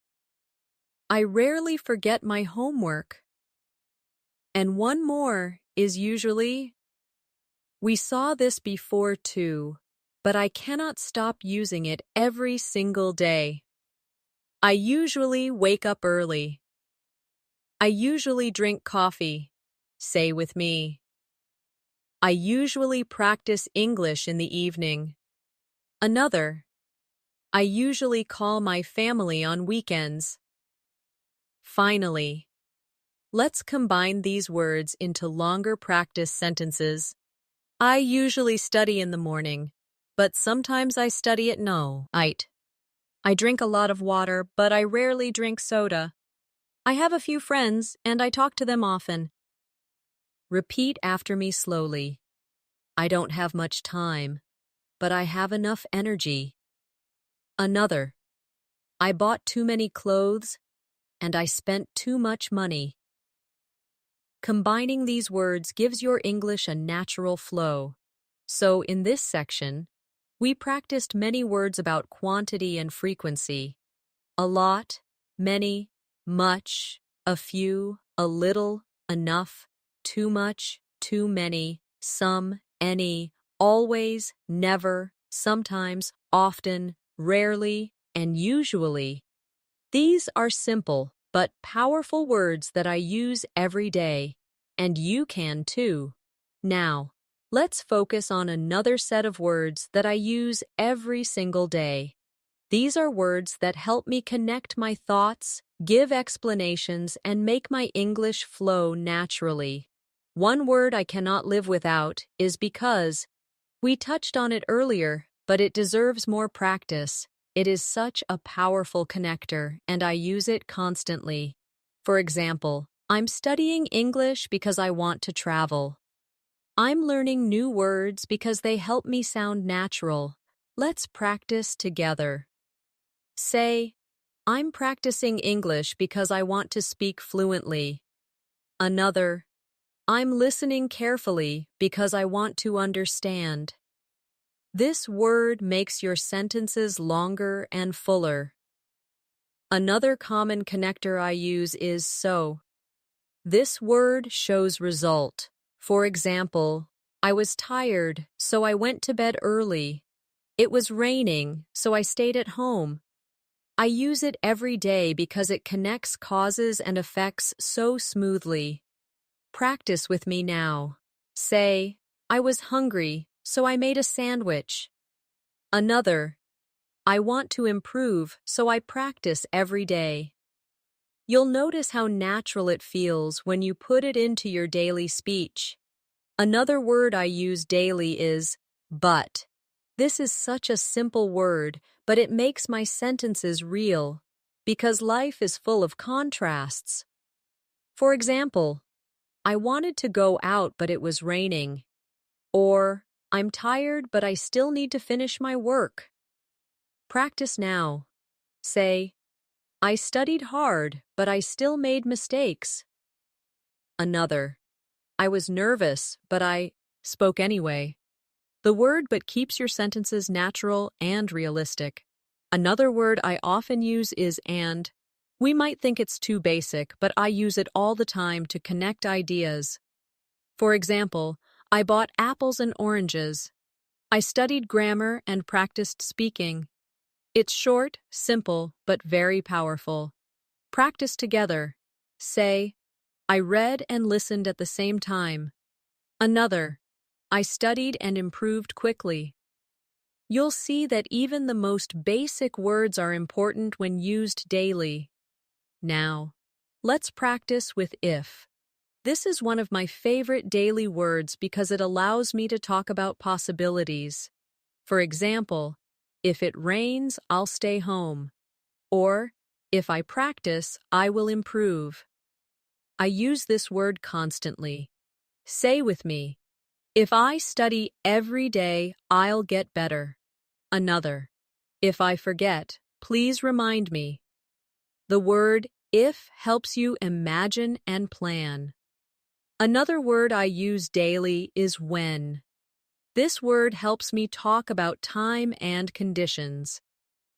I rarely forget my homework. And one more is usually, we saw this before too, but I cannot stop using it every single day. I usually wake up early. I usually drink coffee. Say with me. I usually practice English in the evening. Another, I usually call my family on weekends. Finally, let's combine these words into longer practice sentences. I usually study in the morning, but sometimes I study at night. I drink a lot of water, but I rarely drink soda. I have a few friends, and I talk to them often. Repeat after me slowly. I don't have much time, but I have enough energy. Another, I bought too many clothes, and I spent too much money. Combining these words gives your English a natural flow. So in this section, we practiced many words about quantity and frequency. A lot, many, much, a few, a little, enough, too much, too many, some, any, always, never, sometimes, often, rarely, and usually. These are simple but powerful words that I use every day, and you can too. Now, let's focus on another set of words that I use every single day. These are words that help me connect my thoughts, give explanations, and make my English flow naturally. One word I cannot live without is because. We touched on it earlier, but it deserves more practice. It is such a powerful connector, and I use it constantly. For example, I'm studying English because I want to travel. I'm learning new words because they help me sound natural. Let's practice together. Say, I'm practicing English because I want to speak fluently. Another, I'm listening carefully because I want to understand. This word makes your sentences longer and fuller. Another common connector I use is so. This word shows result. For example, I was tired, so I went to bed early. It was raining, so I stayed at home. I use it every day because it connects causes and effects so smoothly. Practice with me now. Say, I was hungry, so I made a sandwich. Another, I want to improve, so I practice every day. You'll notice how natural it feels when you put it into your daily speech. Another word I use daily is but. This is such a simple word, but it makes my sentences real, because life is full of contrasts. For example, I wanted to go out, but it was raining. Or, I'm tired, but I still need to finish my work. Practice now. Say, I studied hard, but I still made mistakes. Another, I was nervous, but I spoke anyway. The word but keeps your sentences natural and realistic. Another word I often use is and. We might think it's too basic, but I use it all the time to connect ideas. For example, I bought apples and oranges. I studied grammar and practiced speaking. It's short, simple, but very powerful. Practice together. Say, I read and listened at the same time. Another, I studied and improved quickly. You'll see that even the most basic words are important when used daily. Now, let's practice with if. This is one of my favorite daily words because it allows me to talk about possibilities. For example, if it rains, I'll stay home. Or, if I practice, I will improve. I use this word constantly. Say with me, if I study every day, I'll get better. Another, if I forget, please remind me. The word if helps you imagine and plan. Another word I use daily is when. This word helps me talk about time and conditions.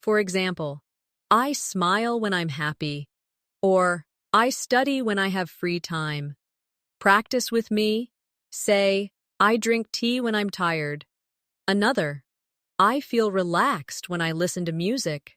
For example, I smile when I'm happy, or I study when I have free time. Practice with me. Say, I drink tea when I'm tired. Another, I feel relaxed when I listen to music.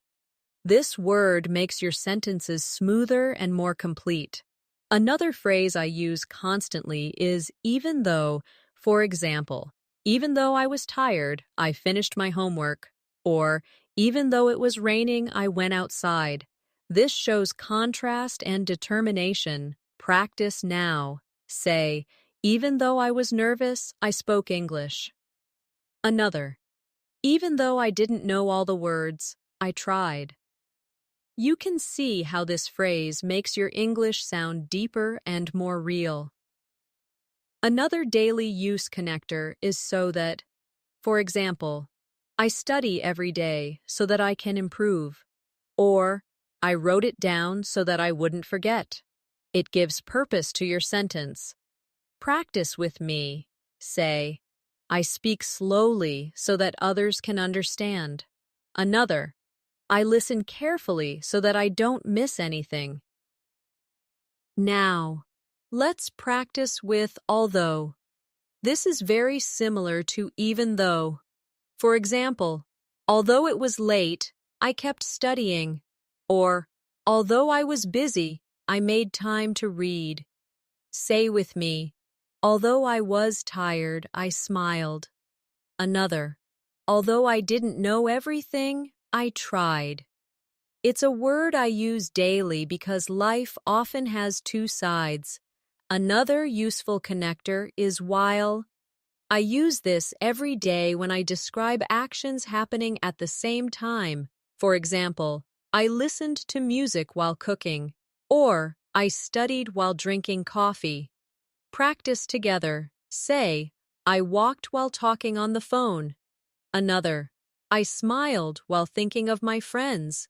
This word makes your sentences smoother and more complete. Another phrase I use constantly is even though. For example, even though I was tired, I finished my homework. Or, even though it was raining, I went outside. This shows contrast and determination. Practice now. Say, even though I was nervous, I spoke English. Another, even though I didn't know all the words, I tried. You can see how this phrase makes your English sound deeper and more real. Another daily use connector is so that. For example, I study every day so that I can improve. Or, I wrote it down so that I wouldn't forget. It gives purpose to your sentence. Practice with me. Say, I speak slowly so that others can understand. Another, I listen carefully so that I don't miss anything. Now, let's practice with although. This is very similar to even though. For example, although it was late, I kept studying. Or, although I was busy, I made time to read. Say with me, although I was tired, I smiled. Another, although I didn't know everything, I tried. It's a word I use daily because life often has two sides. Another useful connector is while. I use this every day when I describe actions happening at the same time. For example, I listened to music while cooking, or I studied while drinking coffee. Practice together. Say, I walked while talking on the phone. Another, I smiled while thinking of my friends.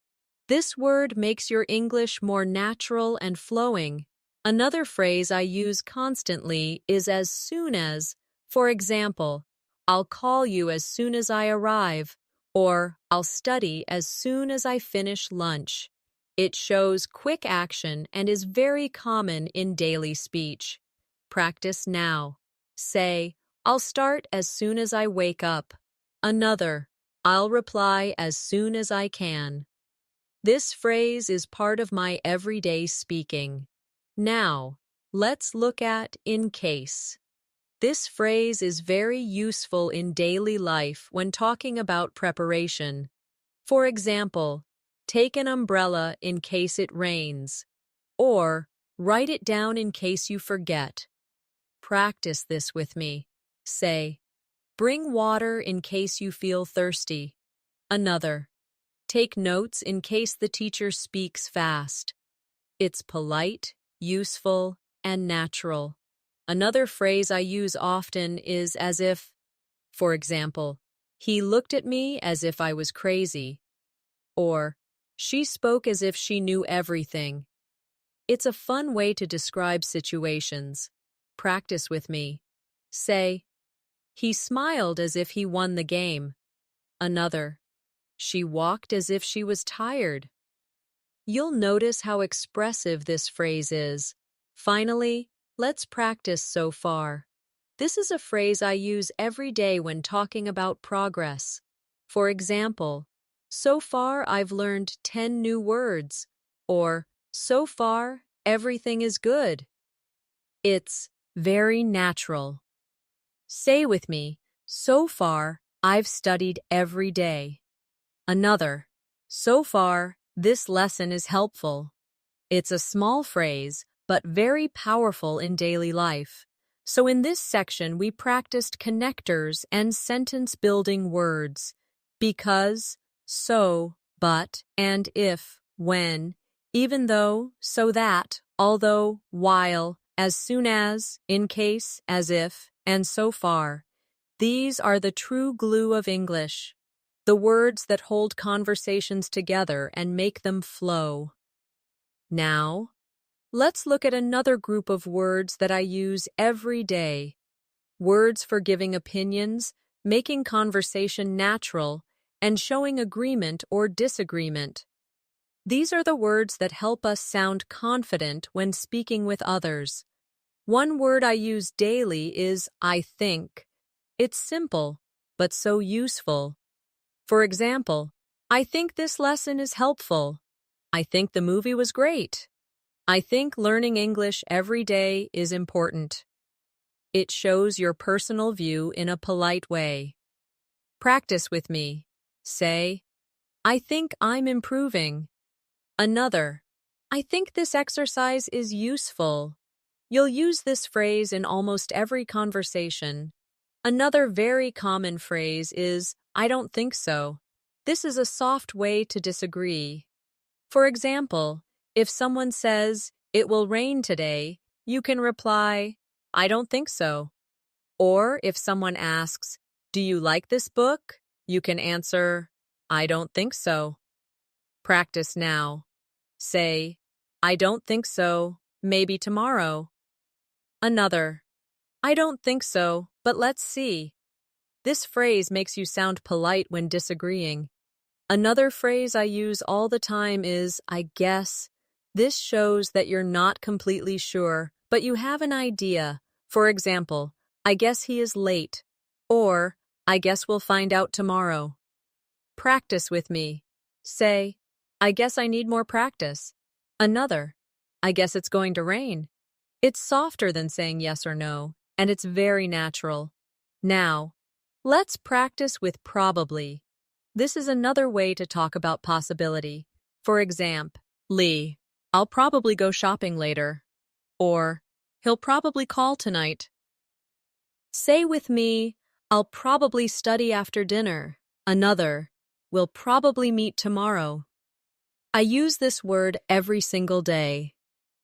This word makes your English more natural and flowing. Another phrase I use constantly is as soon as. For example, I'll call you as soon as I arrive, or I'll study as soon as I finish lunch. It shows quick action and is very common in daily speech. Practice now. Say, I'll start as soon as I wake up. Another, I'll reply as soon as I can. This phrase is part of my everyday speaking. Now, let's look at in case. This phrase is very useful in daily life when talking about preparation. For example, take an umbrella in case it rains, or write it down in case you forget. Practice this with me. Say, bring water in case you feel thirsty. Another, take notes in case the teacher speaks fast. It's polite, useful, and natural. Another phrase I use often is as if. For example, he looked at me as if I was crazy. Or, she spoke as if she knew everything. It's a fun way to describe situations. Practice with me. Say, he smiled as if he won the game. Another, she walked as if she was tired. You'll notice how expressive this phrase is. Finally, let's practice so far. This is a phrase I use every day when talking about progress. For example, so far I've learned 10 new words, or so far everything is good. It's very natural. Say with me, so far, I've studied every day. Another, so far, this lesson is helpful. It's a small phrase, but very powerful in daily life. So in this section, we practiced connectors and sentence-building words. Because, so, but, and if, when, even though, so that, although, while, as soon as, in case, as if, and so far. These are the true glue of English, the words that hold conversations together and make them flow. Now, let's look at another group of words that I use every day. Words for giving opinions, making conversation natural, and showing agreement or disagreement. These are the words that help us sound confident when speaking with others. One word I use daily is I think. It's simple, but so useful. For example, I think this lesson is helpful. I think the movie was great. I think learning English every day is important. It shows your personal view in a polite way. Practice with me. Say, I think I'm improving. Another, I think this exercise is useful. You'll use this phrase in almost every conversation. Another very common phrase is, I don't think so. This is a soft way to disagree. For example, if someone says, it will rain today, you can reply, I don't think so. Or if someone asks, do you like this book? You can answer, I don't think so. Practice now. Say, I don't think so, maybe tomorrow. Another, I don't think so, but let's see. This phrase makes you sound polite when disagreeing. Another phrase I use all the time is, I guess. This shows that you're not completely sure, but you have an idea. For example, I guess he is late. Or, I guess we'll find out tomorrow. Practice with me. Say, I guess I need more practice. Another, I guess it's going to rain. It's softer than saying yes or no, and it's very natural. Now, let's practice with probably. This is another way to talk about possibility. For example, Lee, I'll probably go shopping later. Or, he'll probably call tonight. Say with me, I'll probably study after dinner. Another, we'll probably meet tomorrow. I use this word every single day.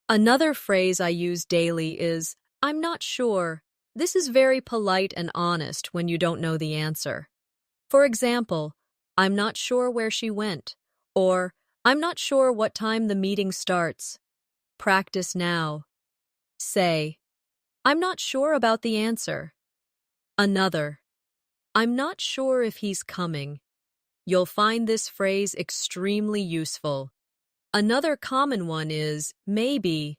Another phrase I use daily is, I'm not sure. This is very polite and honest when you don't know the answer. For example, I'm not sure where she went, or I'm not sure what time the meeting starts. Practice now. Say, I'm not sure about the answer. Another, I'm not sure if he's coming. You'll find this phrase extremely useful. Another common one is maybe.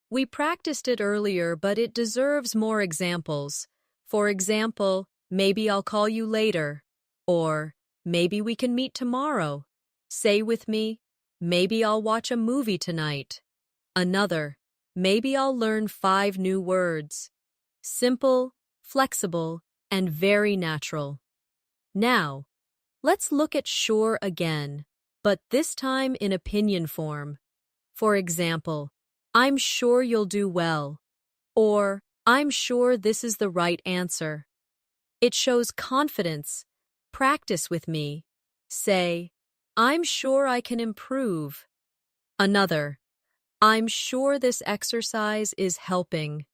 We practiced it earlier, but it deserves more examples. For example, maybe I'll call you later. Or, maybe we can meet tomorrow. Say with me, maybe I'll watch a movie tonight. Another, maybe I'll learn 5 new words. Simple, flexible, and very natural. Now, let's look at sure again, but this time in opinion form. For example, I'm sure you'll do well. Or, I'm sure this is the right answer. It shows confidence. Practice with me. Say, I'm sure I can improve. Another, I'm sure this exercise is helping.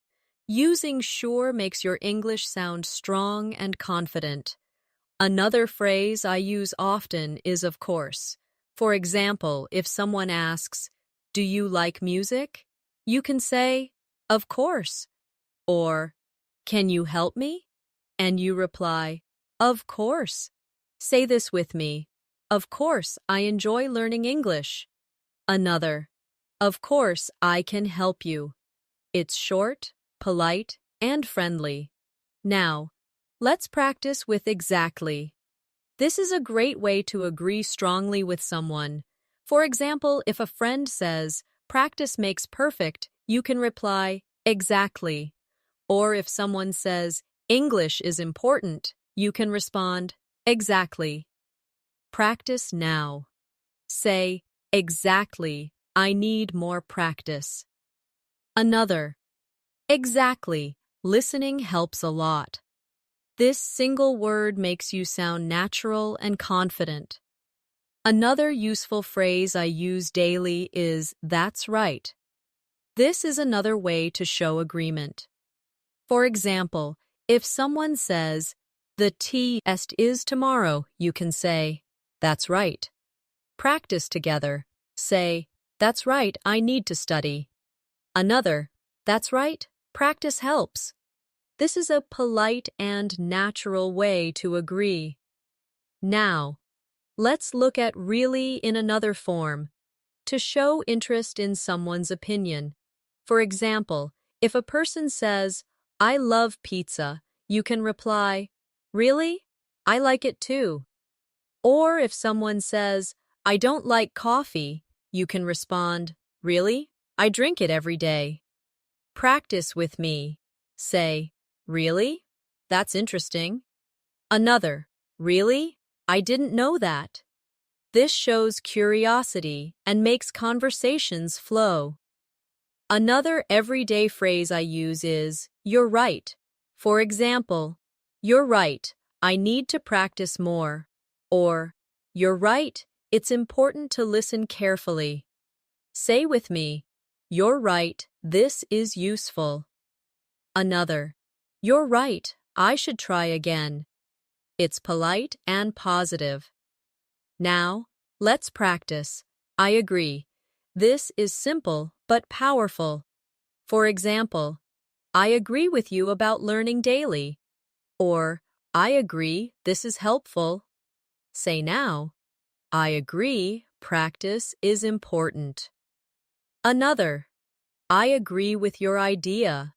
Using sure makes your English sound strong and confident. Another phrase I use often is of course. For example, if someone asks, do you like music? You can say, of course. Or, can you help me? And you reply, of course. Say this with me. Of course, I enjoy learning English. Another, of course, I can help you. It's short, polite, and friendly. Now, let's practice with exactly. This is a great way to agree strongly with someone. For example, if a friend says, practice makes perfect, you can reply, exactly. Or if someone says, English is important, you can respond, exactly. Practice now. Say, exactly, I need more practice. Another, exactly, listening helps a lot. This single word makes you sound natural and confident. Another useful phrase I use daily is, that's right. This is another way to show agreement. For example, if someone says, the test is tomorrow, you can say, that's right. Practice together. Say, that's right, I need to study. Another, that's right, practice helps. This is a polite and natural way to agree. Now, let's look at really in another form, to show interest in someone's opinion. For example, if a person says, I love pizza, you can reply, really? I like it too. Or if someone says, I don't like coffee, you can respond, really? I drink it every day. Practice with me. Say, really? That's interesting. Another, really? I didn't know that. This shows curiosity and makes conversations flow. Another everyday phrase I use is, you're right. For example, you're right, I need to practice more. Or, you're right, it's important to listen carefully. Say with me, you're right, this is useful. Another, you're right, I should try again. It's polite and positive. Now, let's practice. I agree. This is simple but powerful. For example, I agree with you about learning daily. Or, I agree, this is helpful. Say now, I agree, practice is important. Another, I agree with your idea.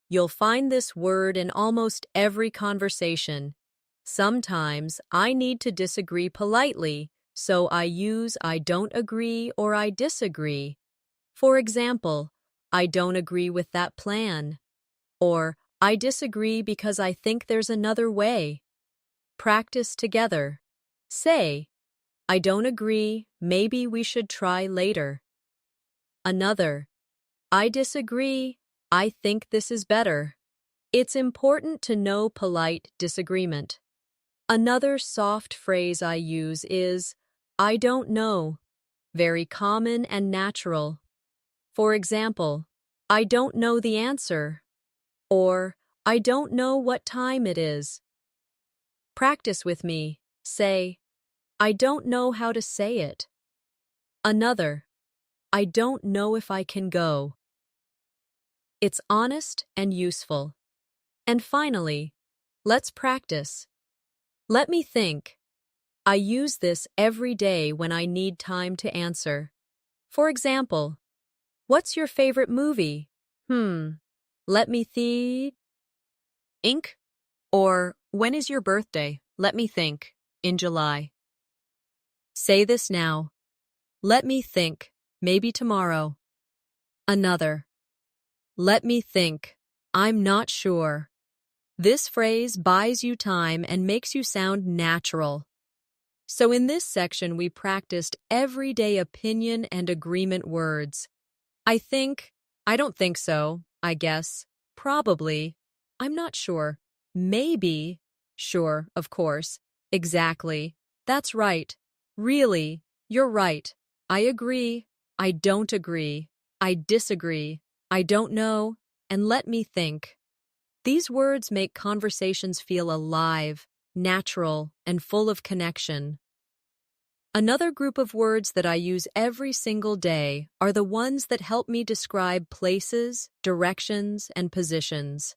You'll find this word in almost every conversation. Sometimes I need to disagree politely, so I use I don't agree or I disagree. For example, I don't agree with that plan. Or, I disagree because I think there's another way. Practice together. Say, I don't agree, maybe we should try later. Another, I disagree, I think this is better. It's important to know polite disagreement. Another soft phrase I use is, I don't know. Very common and natural. For example, I don't know the answer. Or, I don't know what time it is. Practice with me. Say, I don't know how to say it. Another, I don't know if I can go. It's honest and useful. And finally, let's practice. Let me think. I use this every day when I need time to answer. For example, what's your favorite movie? Let me think. Or, when is your birthday? Let me think. In July. Say this now. Let me think. Maybe tomorrow. Another. Let me think. I'm not sure. This phrase buys you time and makes you sound natural. So in this section, we practiced everyday opinion and agreement words. I think, I don't think so, I guess, probably, I'm not sure, maybe, sure, of course, exactly, that's right, really, you're right, I agree, I don't agree, I disagree, I don't know, and let me think. These words make conversations feel alive, natural, and full of connection. Another group of words that I use every single day are the ones that help me describe places, directions, and positions.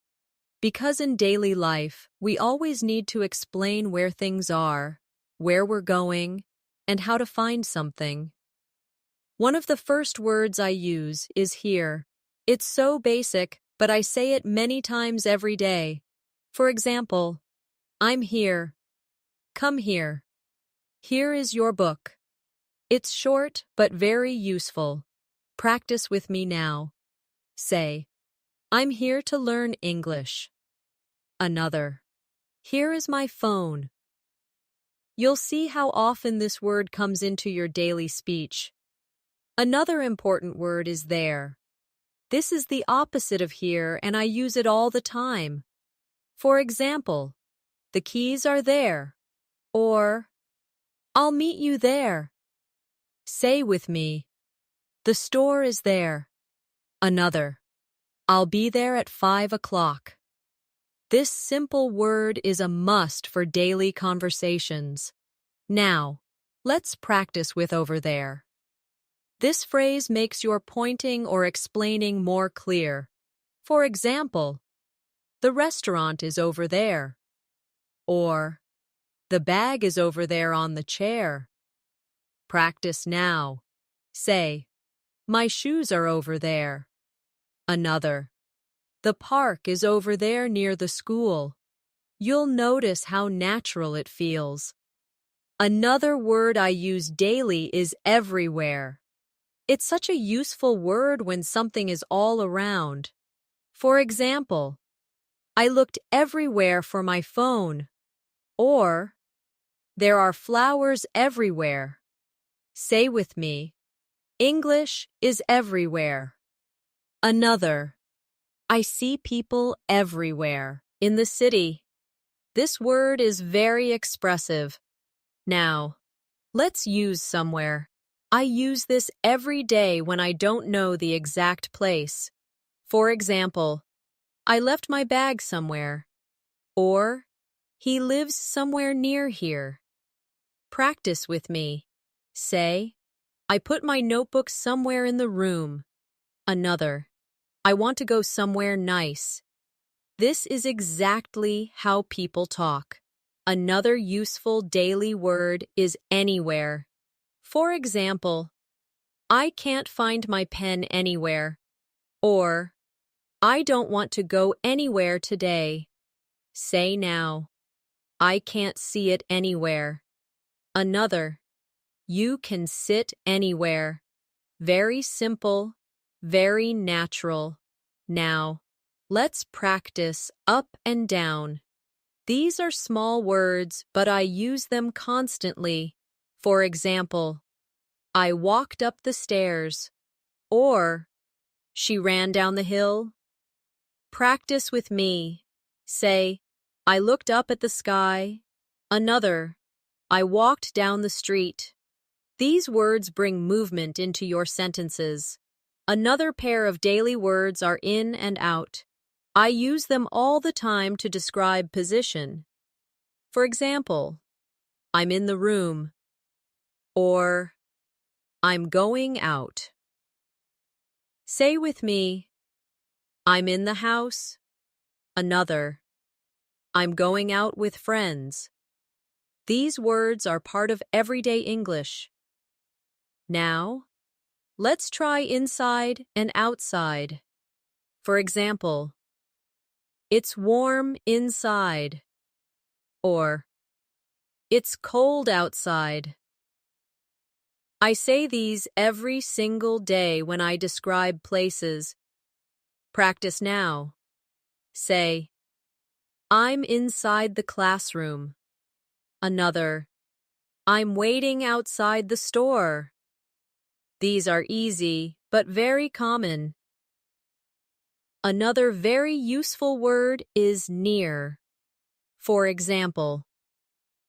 Because in daily life, we always need to explain where things are, where we're going, and how to find something. One of the first words I use is here. It's so basic, but I say it many times every day. For example, I'm here. Come here. Here is your book. It's short but very useful. Practice with me now. Say, I'm here to learn English. Another. Here is my phone. You'll see how often this word comes into your daily speech. Another important word is there. This is the opposite of here, and I use it all the time. For example, the keys are there, or I'll meet you there. Say with me, the store is there. Another, I'll be there at 5 o'clock. This simple word is a must for daily conversations. Now, let's practice with over there. This phrase makes your pointing or explaining more clear. For example, the restaurant is over there. Or, the bag is over there on the chair. Practice now. Say, my shoes are over there. Another, the park is over there near the school. You'll notice how natural it feels. Another word I use daily is everywhere. It's such a useful word when something is all around. For example, I looked everywhere for my phone. Or, there are flowers everywhere. Say with me, English is everywhere. Another, I see people everywhere. In the city. This word is very expressive. Now, let's use somewhere. I use this every day when I don't know the exact place. For example, I left my bag somewhere. Or, he lives somewhere near here. Practice with me. Say, I put my notebook somewhere in the room. Another, I want to go somewhere nice. This is exactly how people talk. Another useful daily word is anywhere. For example, I can't find my pen anywhere. Or, I don't want to go anywhere today. Say now, I can't see it anywhere. Another, you can sit anywhere. Very simple, very natural. Now, let's practice up and down. These are small words, but I use them constantly. For example, I walked up the stairs. Or, she ran down the hill. Practice with me. Say, I looked up at the sky. Another, I walked down the street. These words bring movement into your sentences. Another pair of daily words are in and out. I use them all the time to describe position. For example, I'm in the room. Or, I'm going out. Say with me, I'm in the house. Another, I'm going out with friends. These words are part of everyday English. Now, let's try inside and outside. For example, it's warm inside. Or, it's cold outside. I say these every single day when I describe places. Practice now. Say, I'm inside the classroom. Another, I'm waiting outside the store. These are easy, but very common. Another very useful word is near. For example,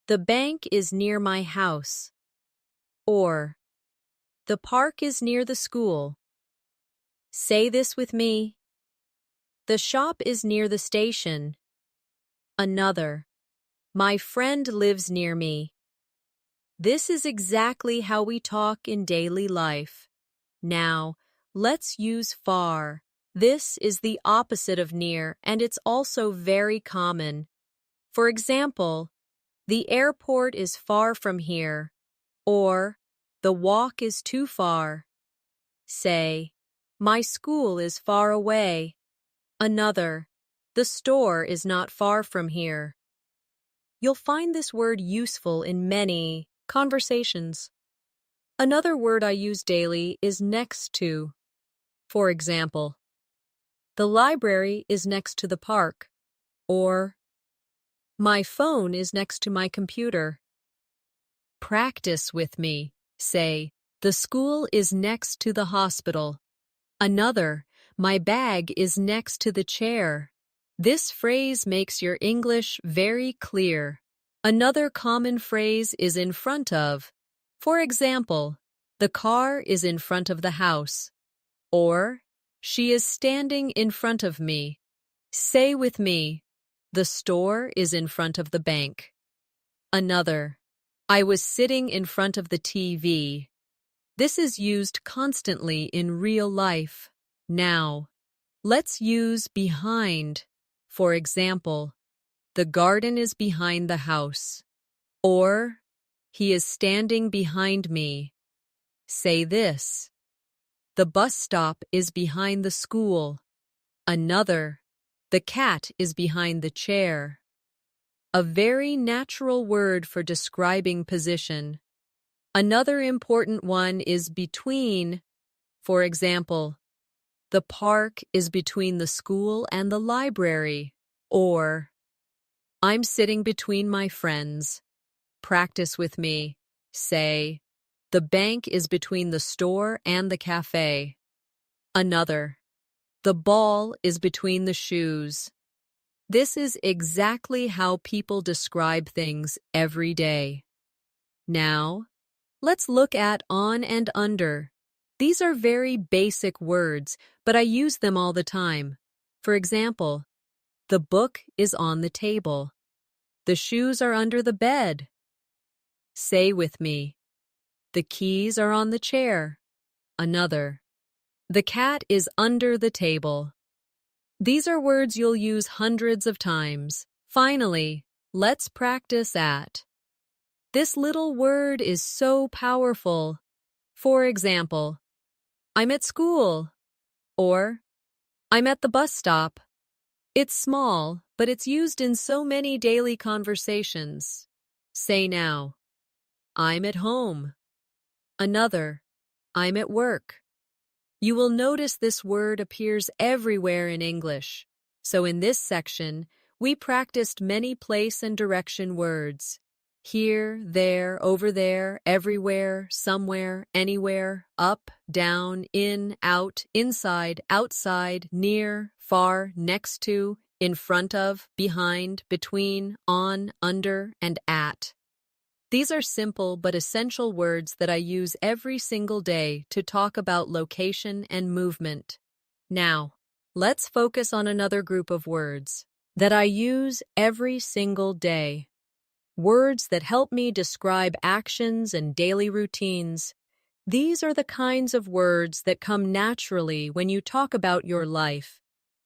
the bank is near my house. Or, the park is near the school. Say this with me. The shop is near the station. Another, my friend lives near me. This is exactly how we talk in daily life. Now, let's use far. This is the opposite of near, and it's also very common. For example, the airport is far from here, or the walk is too far. Say, my school is far away. Another, the store is not far from here. You'll find this word useful in many conversations. Another word I use daily is next to. For example, the library is next to the park. Or, My phone is next to my computer. Practice with me. Say, the school is next to the hospital. Another, my bag is next to the chair. This phrase makes your English very clear. Another common phrase is in front of. For example, the car is in front of the house. Or, she is standing in front of me. Say with me, the store is in front of the bank. Another, I was sitting in front of the TV. This is used constantly in real life. Now, let's use behind. For example, the garden is behind the house. Or, he is standing behind me. Say this. The bus stop is behind the school. Another, the cat is behind the chair. A very natural word for describing position. Another important one is between. For example, the park is between the school and the library. Or, I'm sitting between my friends. Practice with me. Say, the bank is between the store and the cafe. Another, the ball is between the shoes. This is exactly how people describe things every day. Now, let's look at on and under. These are very basic words, but I use them all the time. For example, the book is on the table. The shoes are under the bed. Say with me, the keys are on the chair. Another, the cat is under the table. These are words you'll use hundreds of times. Finally, let's practice at. This little word is so powerful. For example, I'm at school, or I'm at the bus stop. It's small, but it's used in so many daily conversations. Say now, I'm at home. Another, I'm at work. You will notice this word appears everywhere in English. So in this section, we practiced many place and direction words. Here, there, over there, everywhere, somewhere, anywhere, up, down, in, out, inside, outside, near, far, next to, in front of, behind, between, on, under, and at. These are simple but essential words that I use every single day to talk about location and movement. Now, let's focus on another group of words that I use every single day. Words that help me describe actions and daily routines. These are the kinds of words that come naturally when you talk about your life,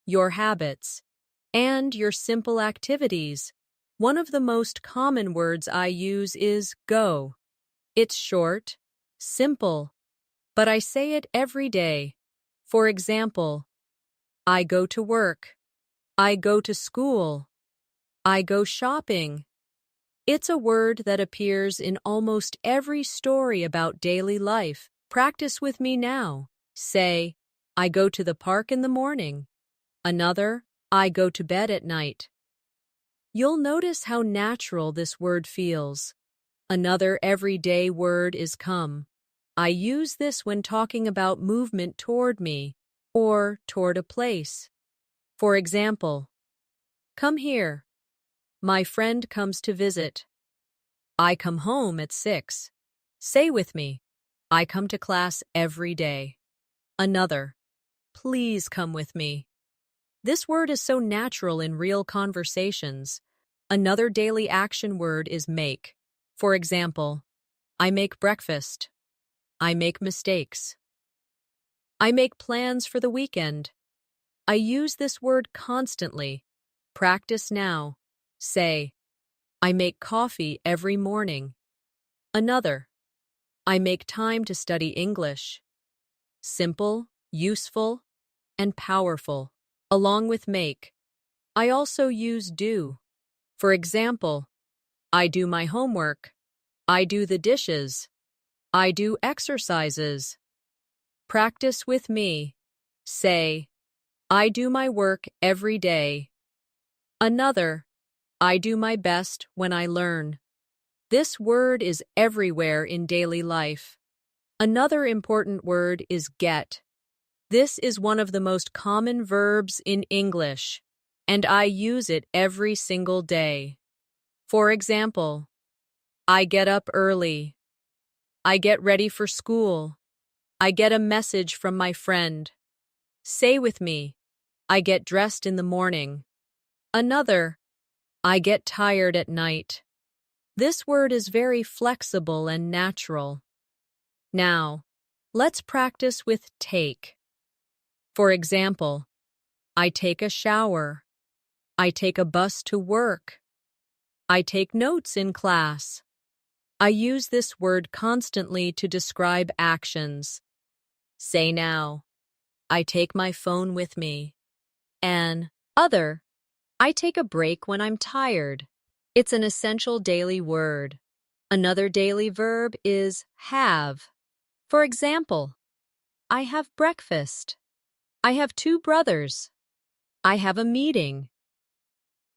your habits, and your simple activities. One of the most common words I use is go. It's short, simple, but I say it every day. For example, I go to work. I go to school. I go shopping. It's a word that appears in almost every story about daily life. Practice with me now. Say, I go to the park in the morning. Another, I go to bed at night. You'll notice how natural this word feels. Another everyday word is come. I use this when talking about movement toward me or toward a place. For example, come here. My friend comes to visit. I come home at 6. Say with me, I come to class every day. Another, please come with me. This word is so natural in real conversations. Another daily action word is make. For example, I make breakfast. I make mistakes. I make plans for the weekend. I use this word constantly. Practice now. Say, I make coffee every morning. Another, I make time to study English. Simple, useful, and powerful. Along with make, I also use do. For example, I do my homework. I do the dishes. I do exercises. Practice with me. Say, I do my work every day. Another, I do my best when I learn. This word is everywhere in daily life. Another important word is get. This is one of the most common verbs in English, and I use it every single day. For example, I get up early. I get ready for school. I get a message from my friend. Say with me, I get dressed in the morning. Another, I get tired at night. This word is very flexible and natural. Now, let's practice with take. For example, I take a shower. I take a bus to work. I take notes in class. I use this word constantly to describe actions. Say now, I take my phone with me. And other, I take a break when I'm tired. It's an essential daily word. Another daily verb is have. For example, I have breakfast. I have 2 brothers. I have a meeting.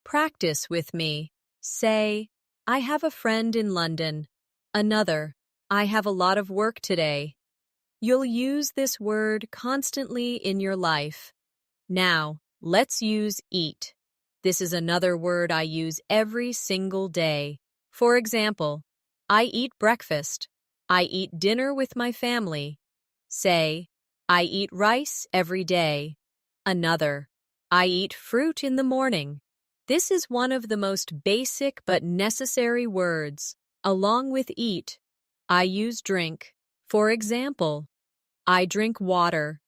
Practice with me. Say, I have a friend in London. Another, I have a lot of work today. You'll use this word constantly in your life. Now, let's use eat. This is another word I use every single day. For example, I eat breakfast. I eat dinner with my family. Say, I eat rice every day. Another, I eat fruit in the morning. This is one of the most basic but necessary words. Along with eat, I use drink. For example, I drink water.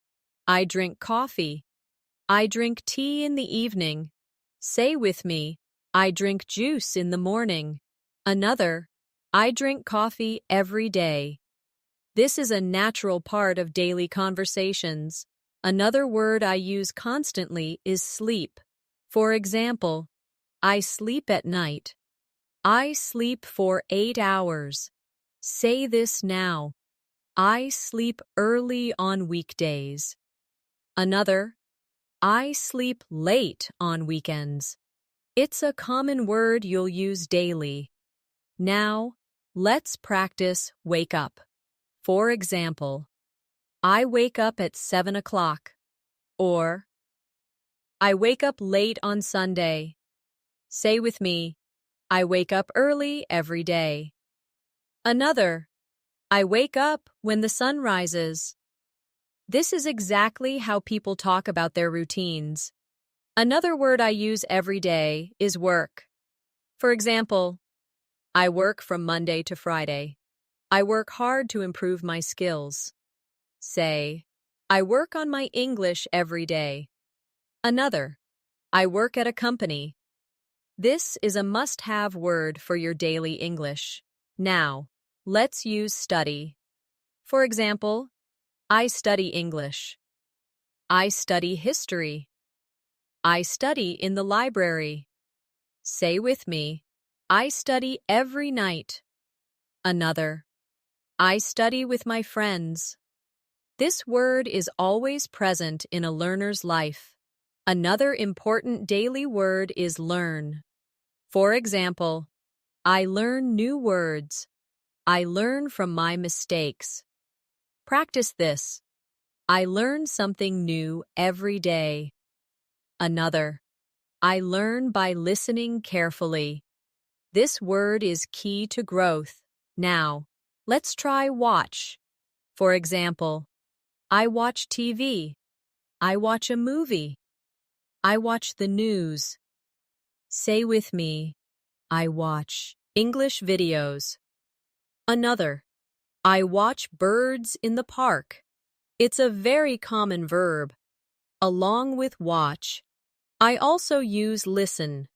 I drink coffee. I drink tea in the evening. Say with me, I drink juice in the morning. Another, I drink coffee every day. This is a natural part of daily conversations. Another word I use constantly is sleep. For example, I sleep at night. I sleep for 8 hours. Say this now. I sleep early on weekdays. Another, I sleep late on weekends. It's a common word you'll use daily. Now, let's practice wake up. For example, I wake up at 7 o'clock. Or, I wake up late on Sunday. Say with me, I wake up early every day. Another, I wake up when the sun rises. This is exactly how people talk about their routines. Another word I use every day is work. For example, I work from Monday to Friday. I work hard to improve my skills. Say, I work on my English every day. Another, I work at a company. This is a must-have word for your daily English. Now, let's use study. For example, I study English. I study history. I study in the library. Say with me, I study every night. Another, I study with my friends. This word is always present in a learner's life. Another important daily word is learn. For example, I learn new words. I learn from my mistakes. Practice this. I learn something new every day. Another, I learn by listening carefully. This word is key to growth. Now, let's try watch. For example, I watch TV. I watch a movie. I watch the news. Say with me, I watch English videos. Another, I watch birds in the park. It's a very common verb. Along with watch, I also use listen.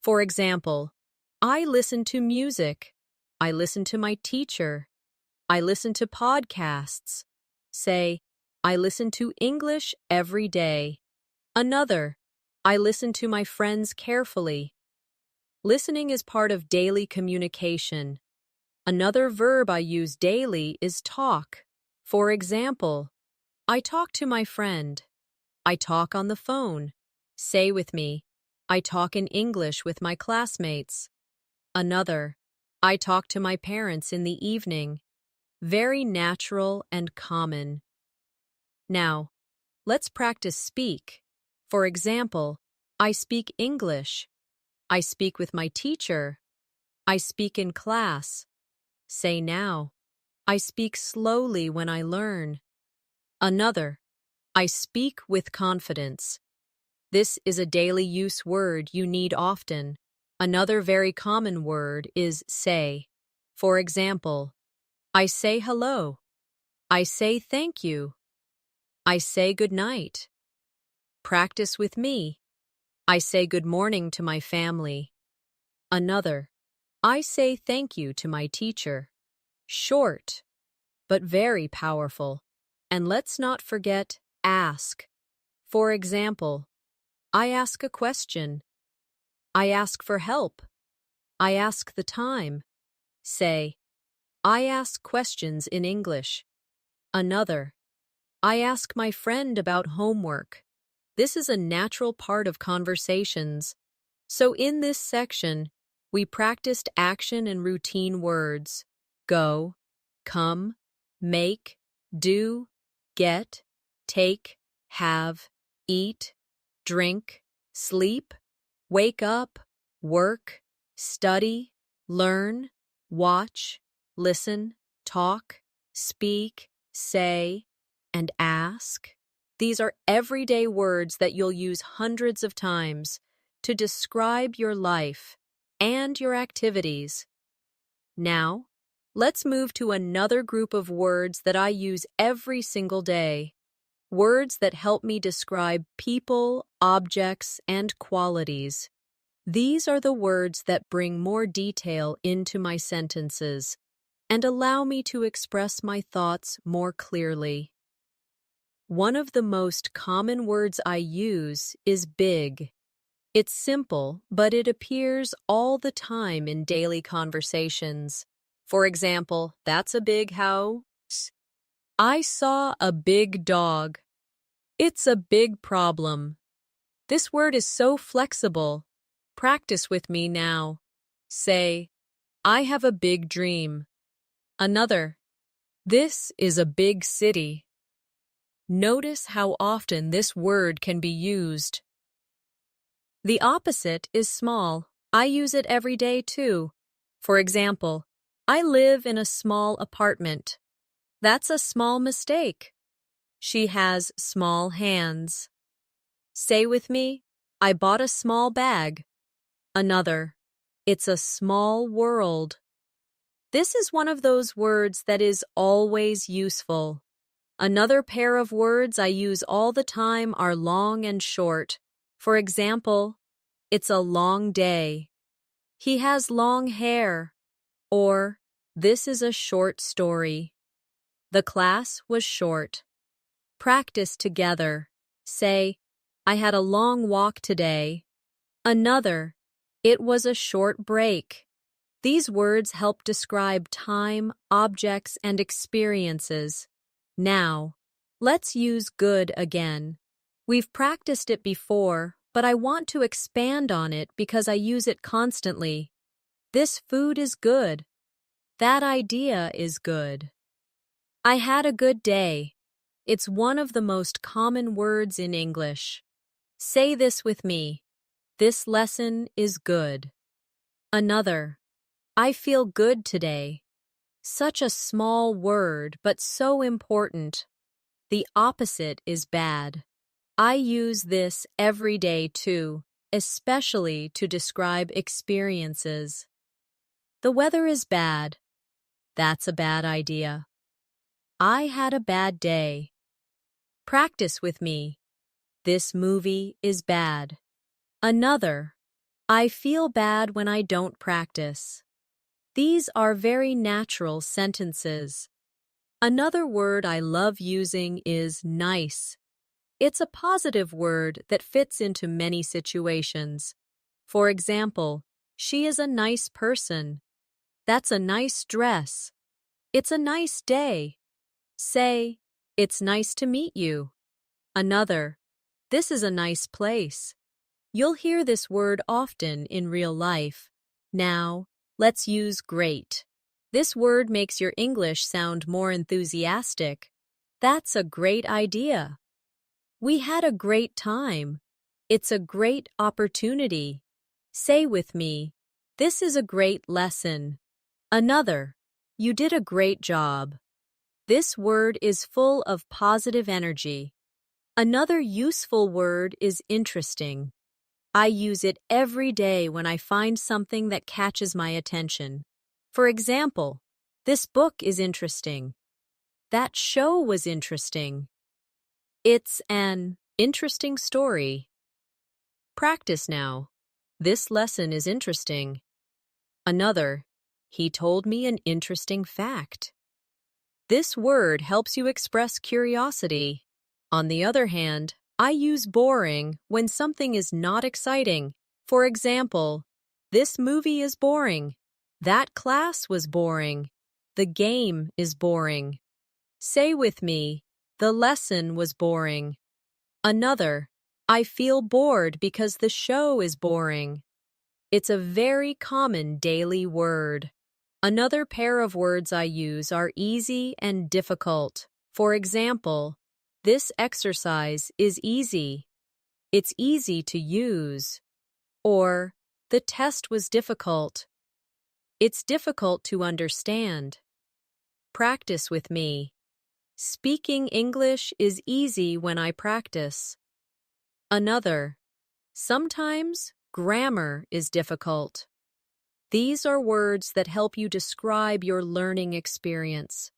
For example, I listen to music. I listen to my teacher. I listen to podcasts. Say, I listen to English every day. Another, I listen to my friends carefully. Listening is part of daily communication. Another verb I use daily is talk. For example, I talk to my friend. I talk on the phone. Say with me, I talk in English with my classmates. Another, I talk to my parents in the evening. Very natural and common. Now, let's practice speak. For example, I speak English. I speak with my teacher. I speak in class. Say now. I speak slowly when I learn. Another, I speak with confidence. This is a daily use word you need often. Another very common word is say. For example, I say hello. I say thank you. I say good night. Practice with me. I say good morning to my family. Another, I say thank you to my teacher. Short, but very powerful. And let's not forget ask. For example, I ask a question. I ask for help. I ask the time. Say, I ask questions in English. Another, I ask my friend about homework. This is a natural part of conversations. So in this section, we practiced action and routine words. Go, come, make, do, get, take, have, eat, drink, sleep, wake up, work, study, learn, watch, listen, talk, speak, say, and ask. These are everyday words that you'll use hundreds of times to describe your life and your activities. Now, let's move to another group of words that I use every single day. Words that help me describe people, objects, and qualities. These are the words that bring more detail into my sentences and allow me to express my thoughts more clearly. One of the most common words I use is big. It's simple, but it appears all the time in daily conversations. For example, that's a big house. I saw a big dog. It's a big problem. This word is so flexible. Practice with me now. Say, I have a big dream. Another, this is a big city. Notice how often this word can be used. The opposite is small. I use it every day too. For example, I live in a small apartment. That's a small mistake. She has small hands. Say with me, I bought a small bag. Another, it's a small world. This is one of those words that is always useful. Another pair of words I use all the time are long and short. For example, it's a long day. He has long hair. Or, this is a short story. The class was short. Practice together. Say, I had a long walk today. Another, it was a short break. These words help describe time, objects, and experiences. Now, let's use good again. We've practiced it before, but I want to expand on it because I use it constantly. This food is good. That idea is good. I had a good day. It's one of the most common words in English. Say this with me. This lesson is good. Another, I feel good today. Such a small word, but so important. The opposite is bad. I use this every day too, especially to describe experiences. The weather is bad. That's a bad idea. I had a bad day. Practice with me. This movie is bad. Another, I feel bad when I don't practice. These are very natural sentences. Another word I love using is nice. It's a positive word that fits into many situations. For example, she is a nice person. That's a nice dress. It's a nice day. Say, it's nice to meet you. Another, this is a nice place. You'll hear this word often in real life. Now, let's use great. This word makes your English sound more enthusiastic. That's a great idea. We had a great time. It's a great opportunity. Say with me, this is a great lesson. Another, you did a great job. This word is full of positive energy. Another useful word is interesting. I use it every day when I find something that catches my attention. For example, this book is interesting. That show was interesting. It's an interesting story. Practice now. This lesson is interesting. Another, he told me an interesting fact. This word helps you express curiosity. On the other hand, I use boring when something is not exciting. For example, this movie is boring. That class was boring. The game is boring. Say with me, the lesson was boring. Another, I feel bored because the show is boring. It's a very common daily word. Another pair of words I use are easy and difficult. For example, this exercise is easy. It's easy to use. Or, the test was difficult. It's difficult to understand. Practice with me. Speaking English is easy when I practice. Another, sometimes grammar is difficult. These are words that help you describe your learning experience.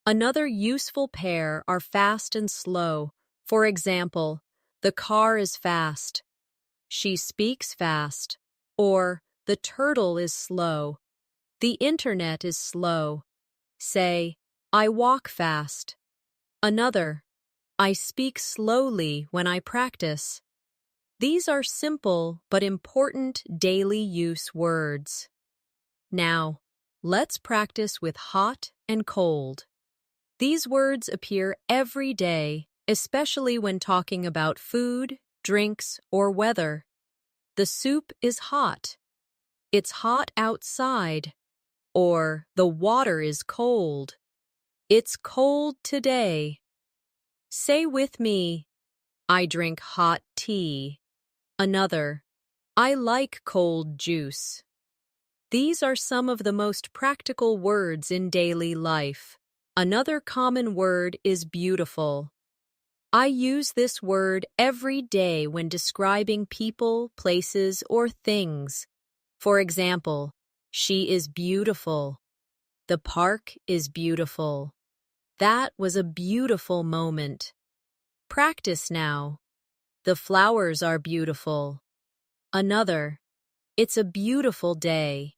Another useful pair are fast and slow. For example, the car is fast. She speaks fast. Or, the turtle is slow. The internet is slow. Say, I walk fast. Another, I speak slowly when I practice. These are simple but important daily use words. Now, let's practice with hot and cold. These words appear every day, especially when talking about food, drinks, or weather. The soup is hot. It's hot outside. Or, the water is cold. It's cold today. Say with me, I drink hot tea. Another, I like cold juice. These are some of the most practical words in daily life. Another common word is beautiful. I use this word every day when describing people, places, or things. For example, she is beautiful. The park is beautiful. That was a beautiful moment. Practice now. The flowers are beautiful. Another, it's a beautiful day.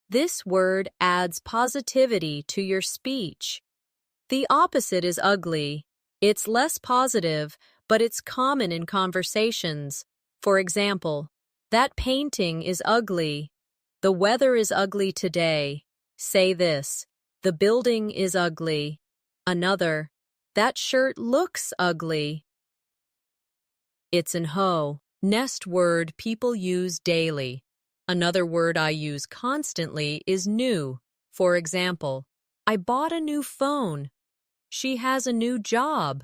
This word adds positivity to your speech. The opposite is ugly. It's less positive, but it's common in conversations. For example, that painting is ugly. The weather is ugly today. Say this, the building is ugly. Another, that shirt looks ugly. It's an ho. Nest word people use daily. Another word I use constantly is new. For example, I bought a new phone. She has a new job.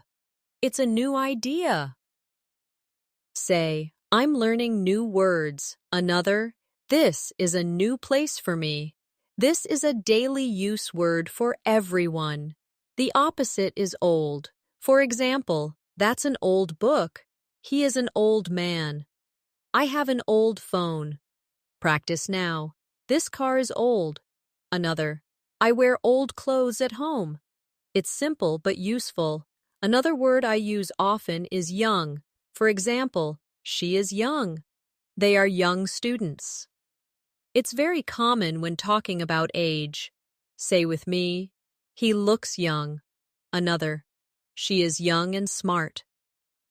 It's a new idea. Say, I'm learning new words. Another, this is a new place for me. This is a daily use word for everyone. The opposite is old. For example, that's an old book. He is an old man. I have an old phone. Practice now. This car is old. Another, I wear old clothes at home. It's simple but useful. Another word I use often is young. For example, she is young. They are young students. It's very common when talking about age. Say with me, he looks young. Another, she is young and smart.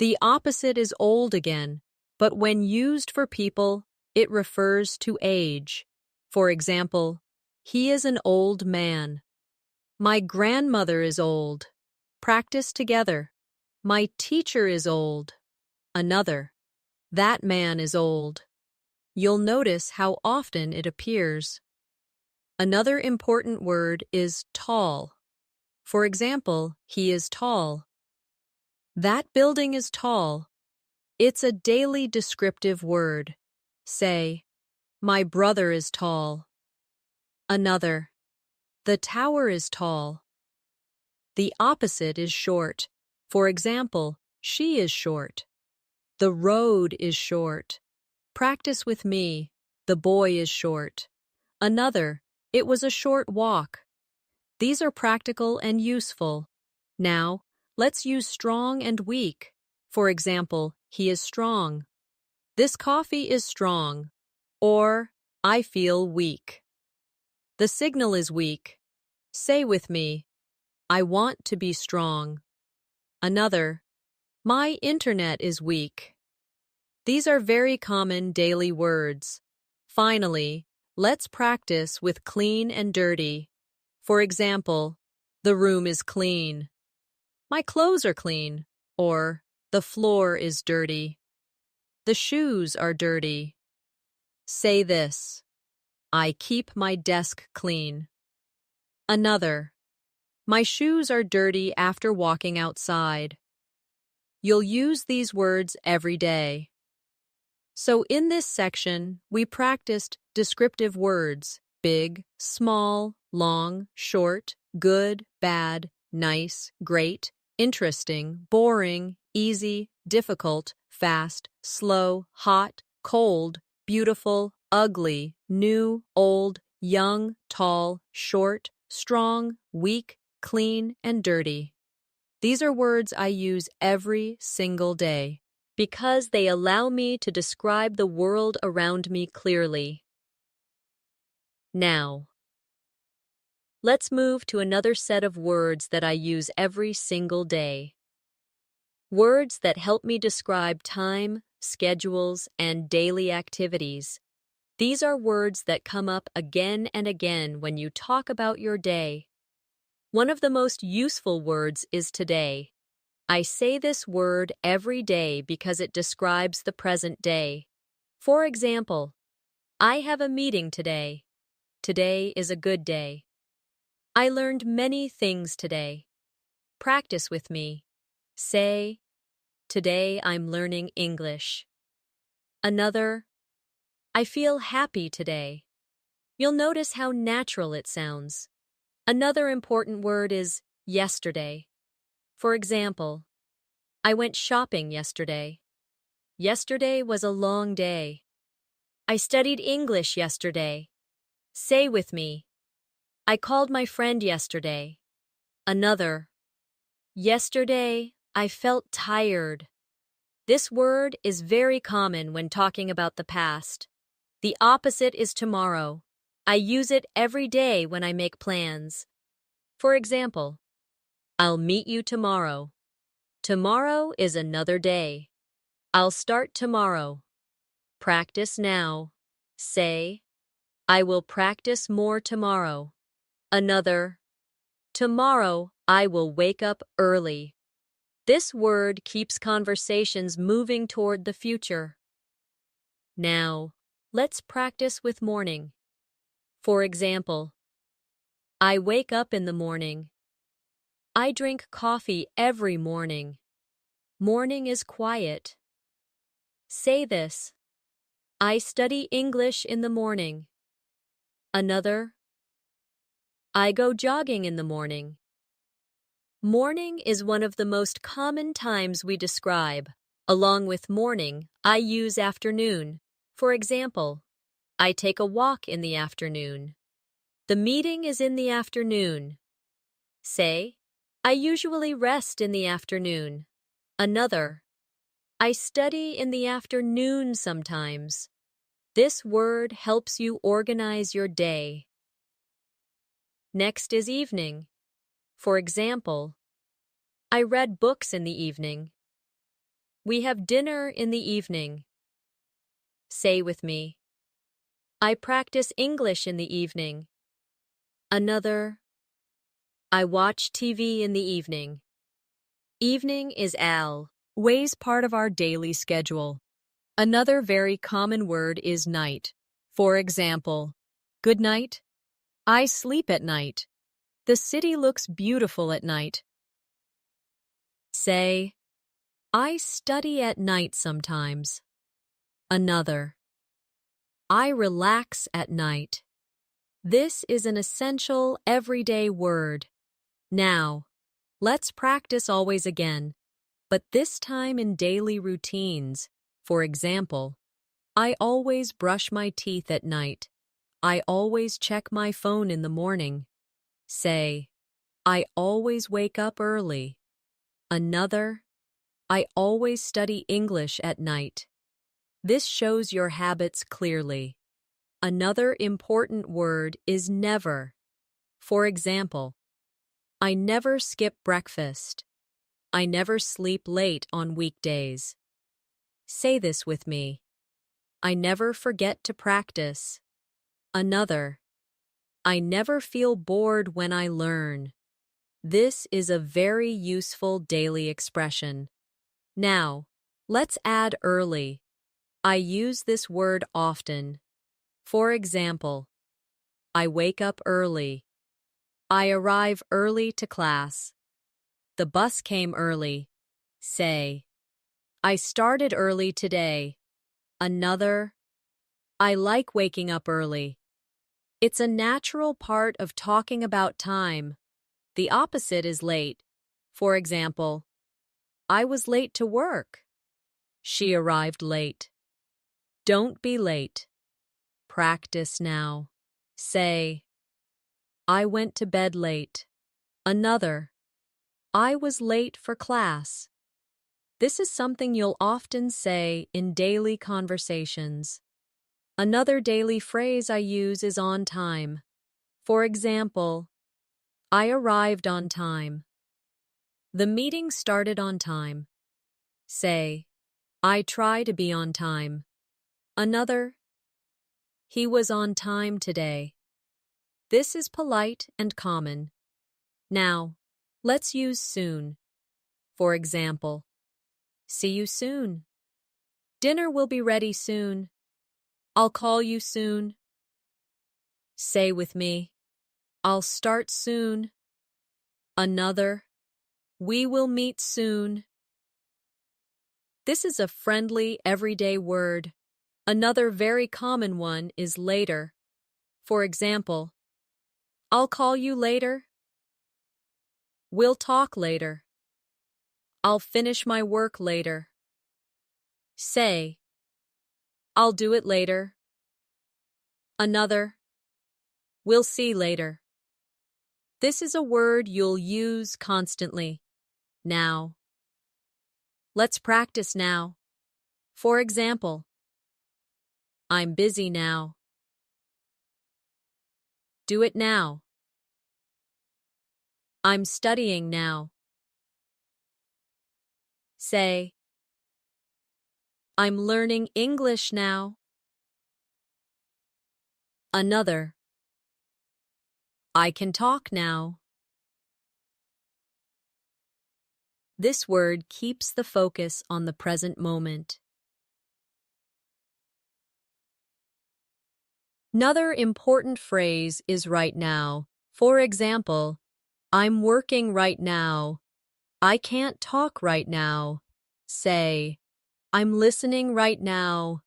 The opposite is old again, but when used for people, it refers to age. For example, he is an old man. My grandmother is old. Practice together. My teacher is old. Another, That man is old. You'll notice how often it appears. Another important word is tall. For example, he is tall. That building is tall. It's a daily descriptive word. Say, my brother is tall. Another, the tower is tall. The opposite is short. For example, she is short. The road is short. Practice with me. The boy is short. Another, it was a short walk. These are practical and useful. Now, let's use strong and weak. For example, he is strong. This coffee is strong. Or, I feel weak. The signal is weak. Say with me, I want to be strong. Another, my internet is weak. These are very common daily words. Finally, let's practice with clean and dirty. For example, the room is clean. My clothes are clean. Or, the floor is dirty. The shoes are dirty. Say this, I keep my desk clean. Another, my shoes are dirty after walking outside. You'll use these words every day. So in this section, we practiced descriptive words: big, small, long, short, good, bad, nice, great, interesting, boring, easy, difficult, fast, slow, hot, cold, beautiful, ugly, new, old, young, tall, short, strong, weak, clean, and dirty. These are words I use every single day because they allow me to describe the world around me clearly. Now, let's move to another set of words that I use every single day. Words that help me describe time, schedules, and daily activities. These are words that come up again and again when you talk about your day. One of the most useful words is today. I say this word every day because it describes the present day. For example, I have a meeting today. Today is a good day. I learned many things today. Practice with me. Say, today I'm learning English. Another, I feel happy today. You'll notice how natural it sounds. Another important word is yesterday. For example, I went shopping yesterday. Yesterday was a long day. I studied English yesterday. Say with me, I called my friend yesterday. Another, yesterday I felt tired. This word is very common when talking about the past. The opposite is tomorrow. I use it every day when I make plans. For example, I'll meet you tomorrow. Tomorrow is another day. I'll start tomorrow. Practice now. Say, I will practice more tomorrow. Another, tomorrow I will wake up early. This word keeps conversations moving toward the future. Now, let's practice with morning. For example, I wake up in the morning. I drink coffee every morning. Morning is quiet. Say this, I study English in the morning. Another, I go jogging in the morning. Morning is one of the most common times we describe. Along with morning, I use afternoon. For example, I take a walk in the afternoon. The meeting is in the afternoon. Say, I usually rest in the afternoon. Another, I study in the afternoon sometimes. This word helps you organize your day. Next is evening. For example, I read books in the evening. We have dinner in the evening. Say with me, I practice English in the evening. Another, I watch TV in the evening. Evening is always part of our daily schedule. Another very common word is night. For example, good night. I sleep at night. The city looks beautiful at night. Say, I study at night sometimes. Another, I relax at night. This is an essential, everyday word. Now, let's practice always again, but this time in daily routines. For example, I always brush my teeth at night. I always check my phone in the morning. Say, I always wake up early. Another, I always study English at night. This shows your habits clearly. Another important word is never. For example, I never skip breakfast. I never sleep late on weekdays. Say this with me. I never forget to practice. Another, I never feel bored when I learn. This is a very useful daily expression. Now, let's add early. I use this word often. For example, I wake up early. I arrive early to class. The bus came early. Say, I started early today. Another, I like waking up early. It's a natural part of talking about time. The opposite is late. For example, I was late to work. She arrived late. Don't be late. Practice now. Say, I went to bed late. Another, I was late for class. This is something you'll often say in daily conversations. Another daily phrase I use is on time. For example, I arrived on time. The meeting started on time. Say, I try to be on time. Another, he was on time today. This is polite and common. Now, let's use soon. For example, see you soon. Dinner will be ready soon. I'll call you soon. Say with me, I'll start soon. Another, we will meet soon. This is a friendly, everyday word. Another very common one is later. For example, I'll call you later. We'll talk later. I'll finish my work later. Say, I'll do it later. Another, we'll see later. This is a word you'll use constantly. Now. Let's practice now. For example, I'm busy now. Do it now. I'm studying now. Say, I'm learning English now. Another, I can talk now. This word keeps the focus on the present moment. Another important phrase is right now. For example, I'm working right now. I can't talk right now. Say, I'm listening right now.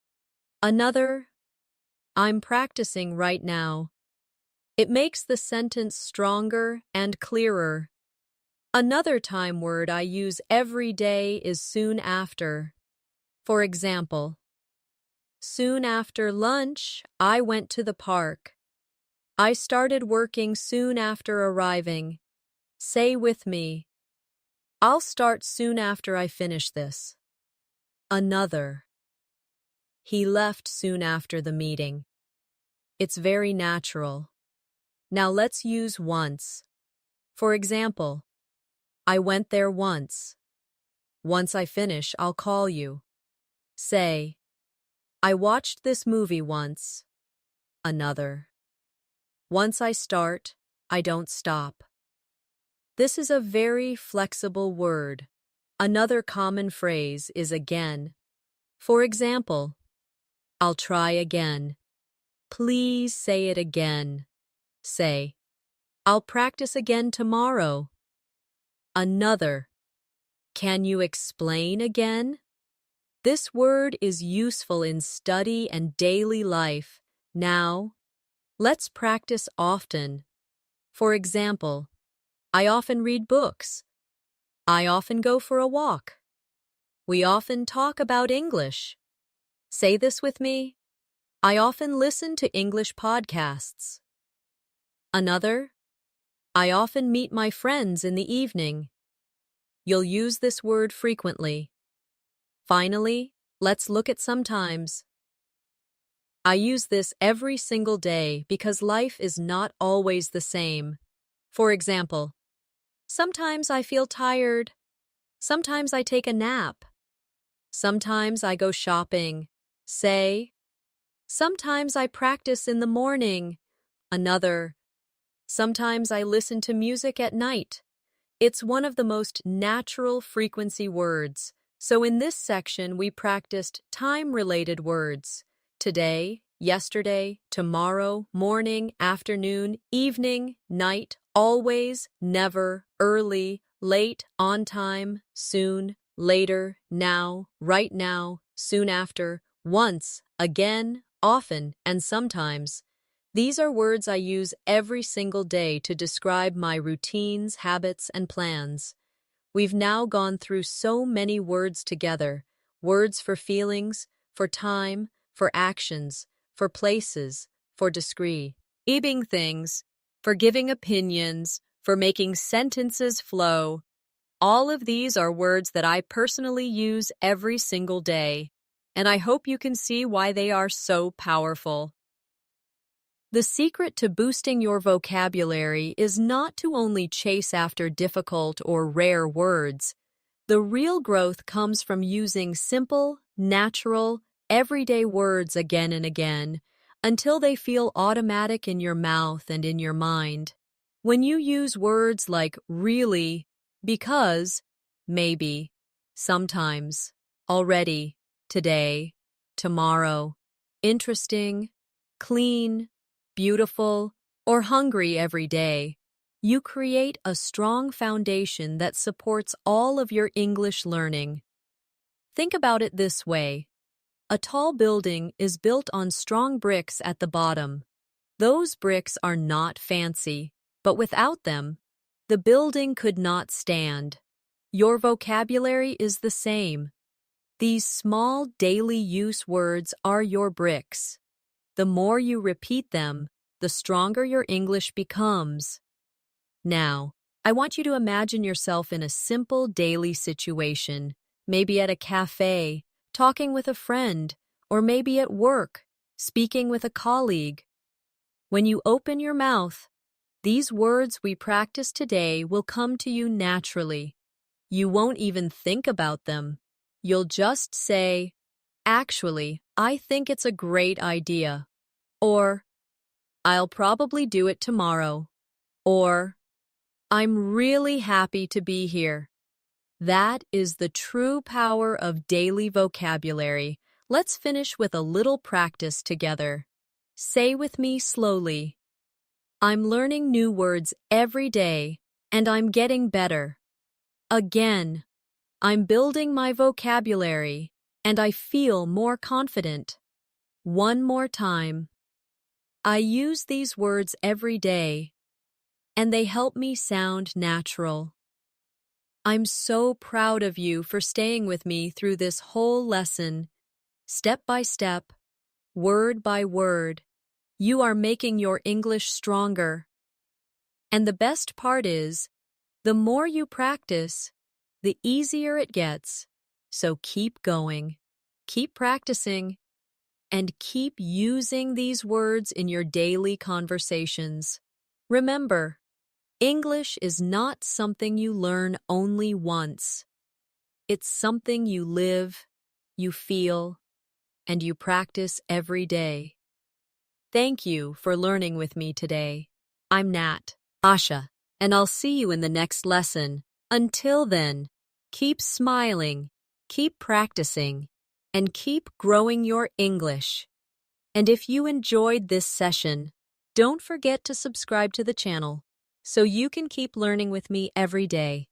Another, I'm practicing right now. It makes the sentence stronger and clearer. Another time word I use every day is soon after. For example, soon after lunch, I went to the park. I started working soon after arriving. Say with me, I'll start soon after I finish this. Another, he left soon after the meeting. It's very natural. Now let's use once. For example, I went there once. Once I finish, I'll call you. Say, I watched this movie once. Another, once I start, I don't stop. This is a very flexible word. Another common phrase is again. For example, I'll try again. Please say it again. Say, I'll practice again tomorrow. Another, can you explain again? This word is useful in study and daily life. Now, let's practice often. For example, I often read books. I often go for a walk. We often talk about English. Say this with me. I often listen to English podcasts. Another, I often meet my friends in the evening. You'll use this word frequently. Finally, let's look at sometimes. I use this every single day because life is not always the same. For example, sometimes I feel tired. Sometimes I take a nap. Sometimes I go shopping. Say, sometimes I practice in the morning. Another, sometimes I listen to music at night. It's one of the most natural frequency words. So in this section, we practiced time-related words. Today, yesterday, tomorrow, morning, afternoon, evening, night, always, never, early, late, on time, soon, later, now, right now, soon after, once, again, often, and sometimes. These are words I use every single day to describe my routines, habits, and plans. We've now gone through so many words together, words for feelings, for time, for actions, for places, for describing things, for giving opinions, for making sentences flow. All of these are words that I personally use every single day, and I hope you can see why they are so powerful. The secret to boosting your vocabulary is not to only chase after difficult or rare words. The real growth comes from using simple, natural, everyday words again and again until they feel automatic in your mouth and in your mind. When you use words like really, because, maybe, sometimes, already, today, tomorrow, interesting, clean, beautiful, or hungry every day, you create a strong foundation that supports all of your English learning. Think about it this way. A tall building is built on strong bricks at the bottom. Those bricks are not fancy, but without them, the building could not stand. Your vocabulary is the same. These small daily use words are your bricks. The more you repeat them, the stronger your English becomes. Now, I want you to imagine yourself in a simple daily situation, maybe at a cafe, talking with a friend, or maybe at work, speaking with a colleague. When you open your mouth, these words we practice today will come to you naturally. You won't even think about them. You'll just say, "Actually, I think it's a great idea," or "I'll probably do it tomorrow," or "I'm really happy to be here." That is the true power of daily vocabulary. Let's finish with a little practice together. Say with me slowly, "I'm learning new words every day, and I'm getting better." Again, "I'm building my vocabulary, and I feel more confident." One more time. I use these words every day, and they help me sound natural. I'm so proud of you for staying with me through this whole lesson. Step by step, word by word, you are making your English stronger. And the best part is, the more you practice, the easier it gets. So keep going, keep practicing, and keep using these words in your daily conversations. Remember, English is not something you learn only once. It's something you live, you feel, and you practice every day. Thank you for learning with me today. I'm Nat, Asha, and I'll see you in the next lesson. Until then, keep smiling, keep practicing, and keep growing your English. And if you enjoyed this session, don't forget to subscribe to the channel so you can keep learning with me every day.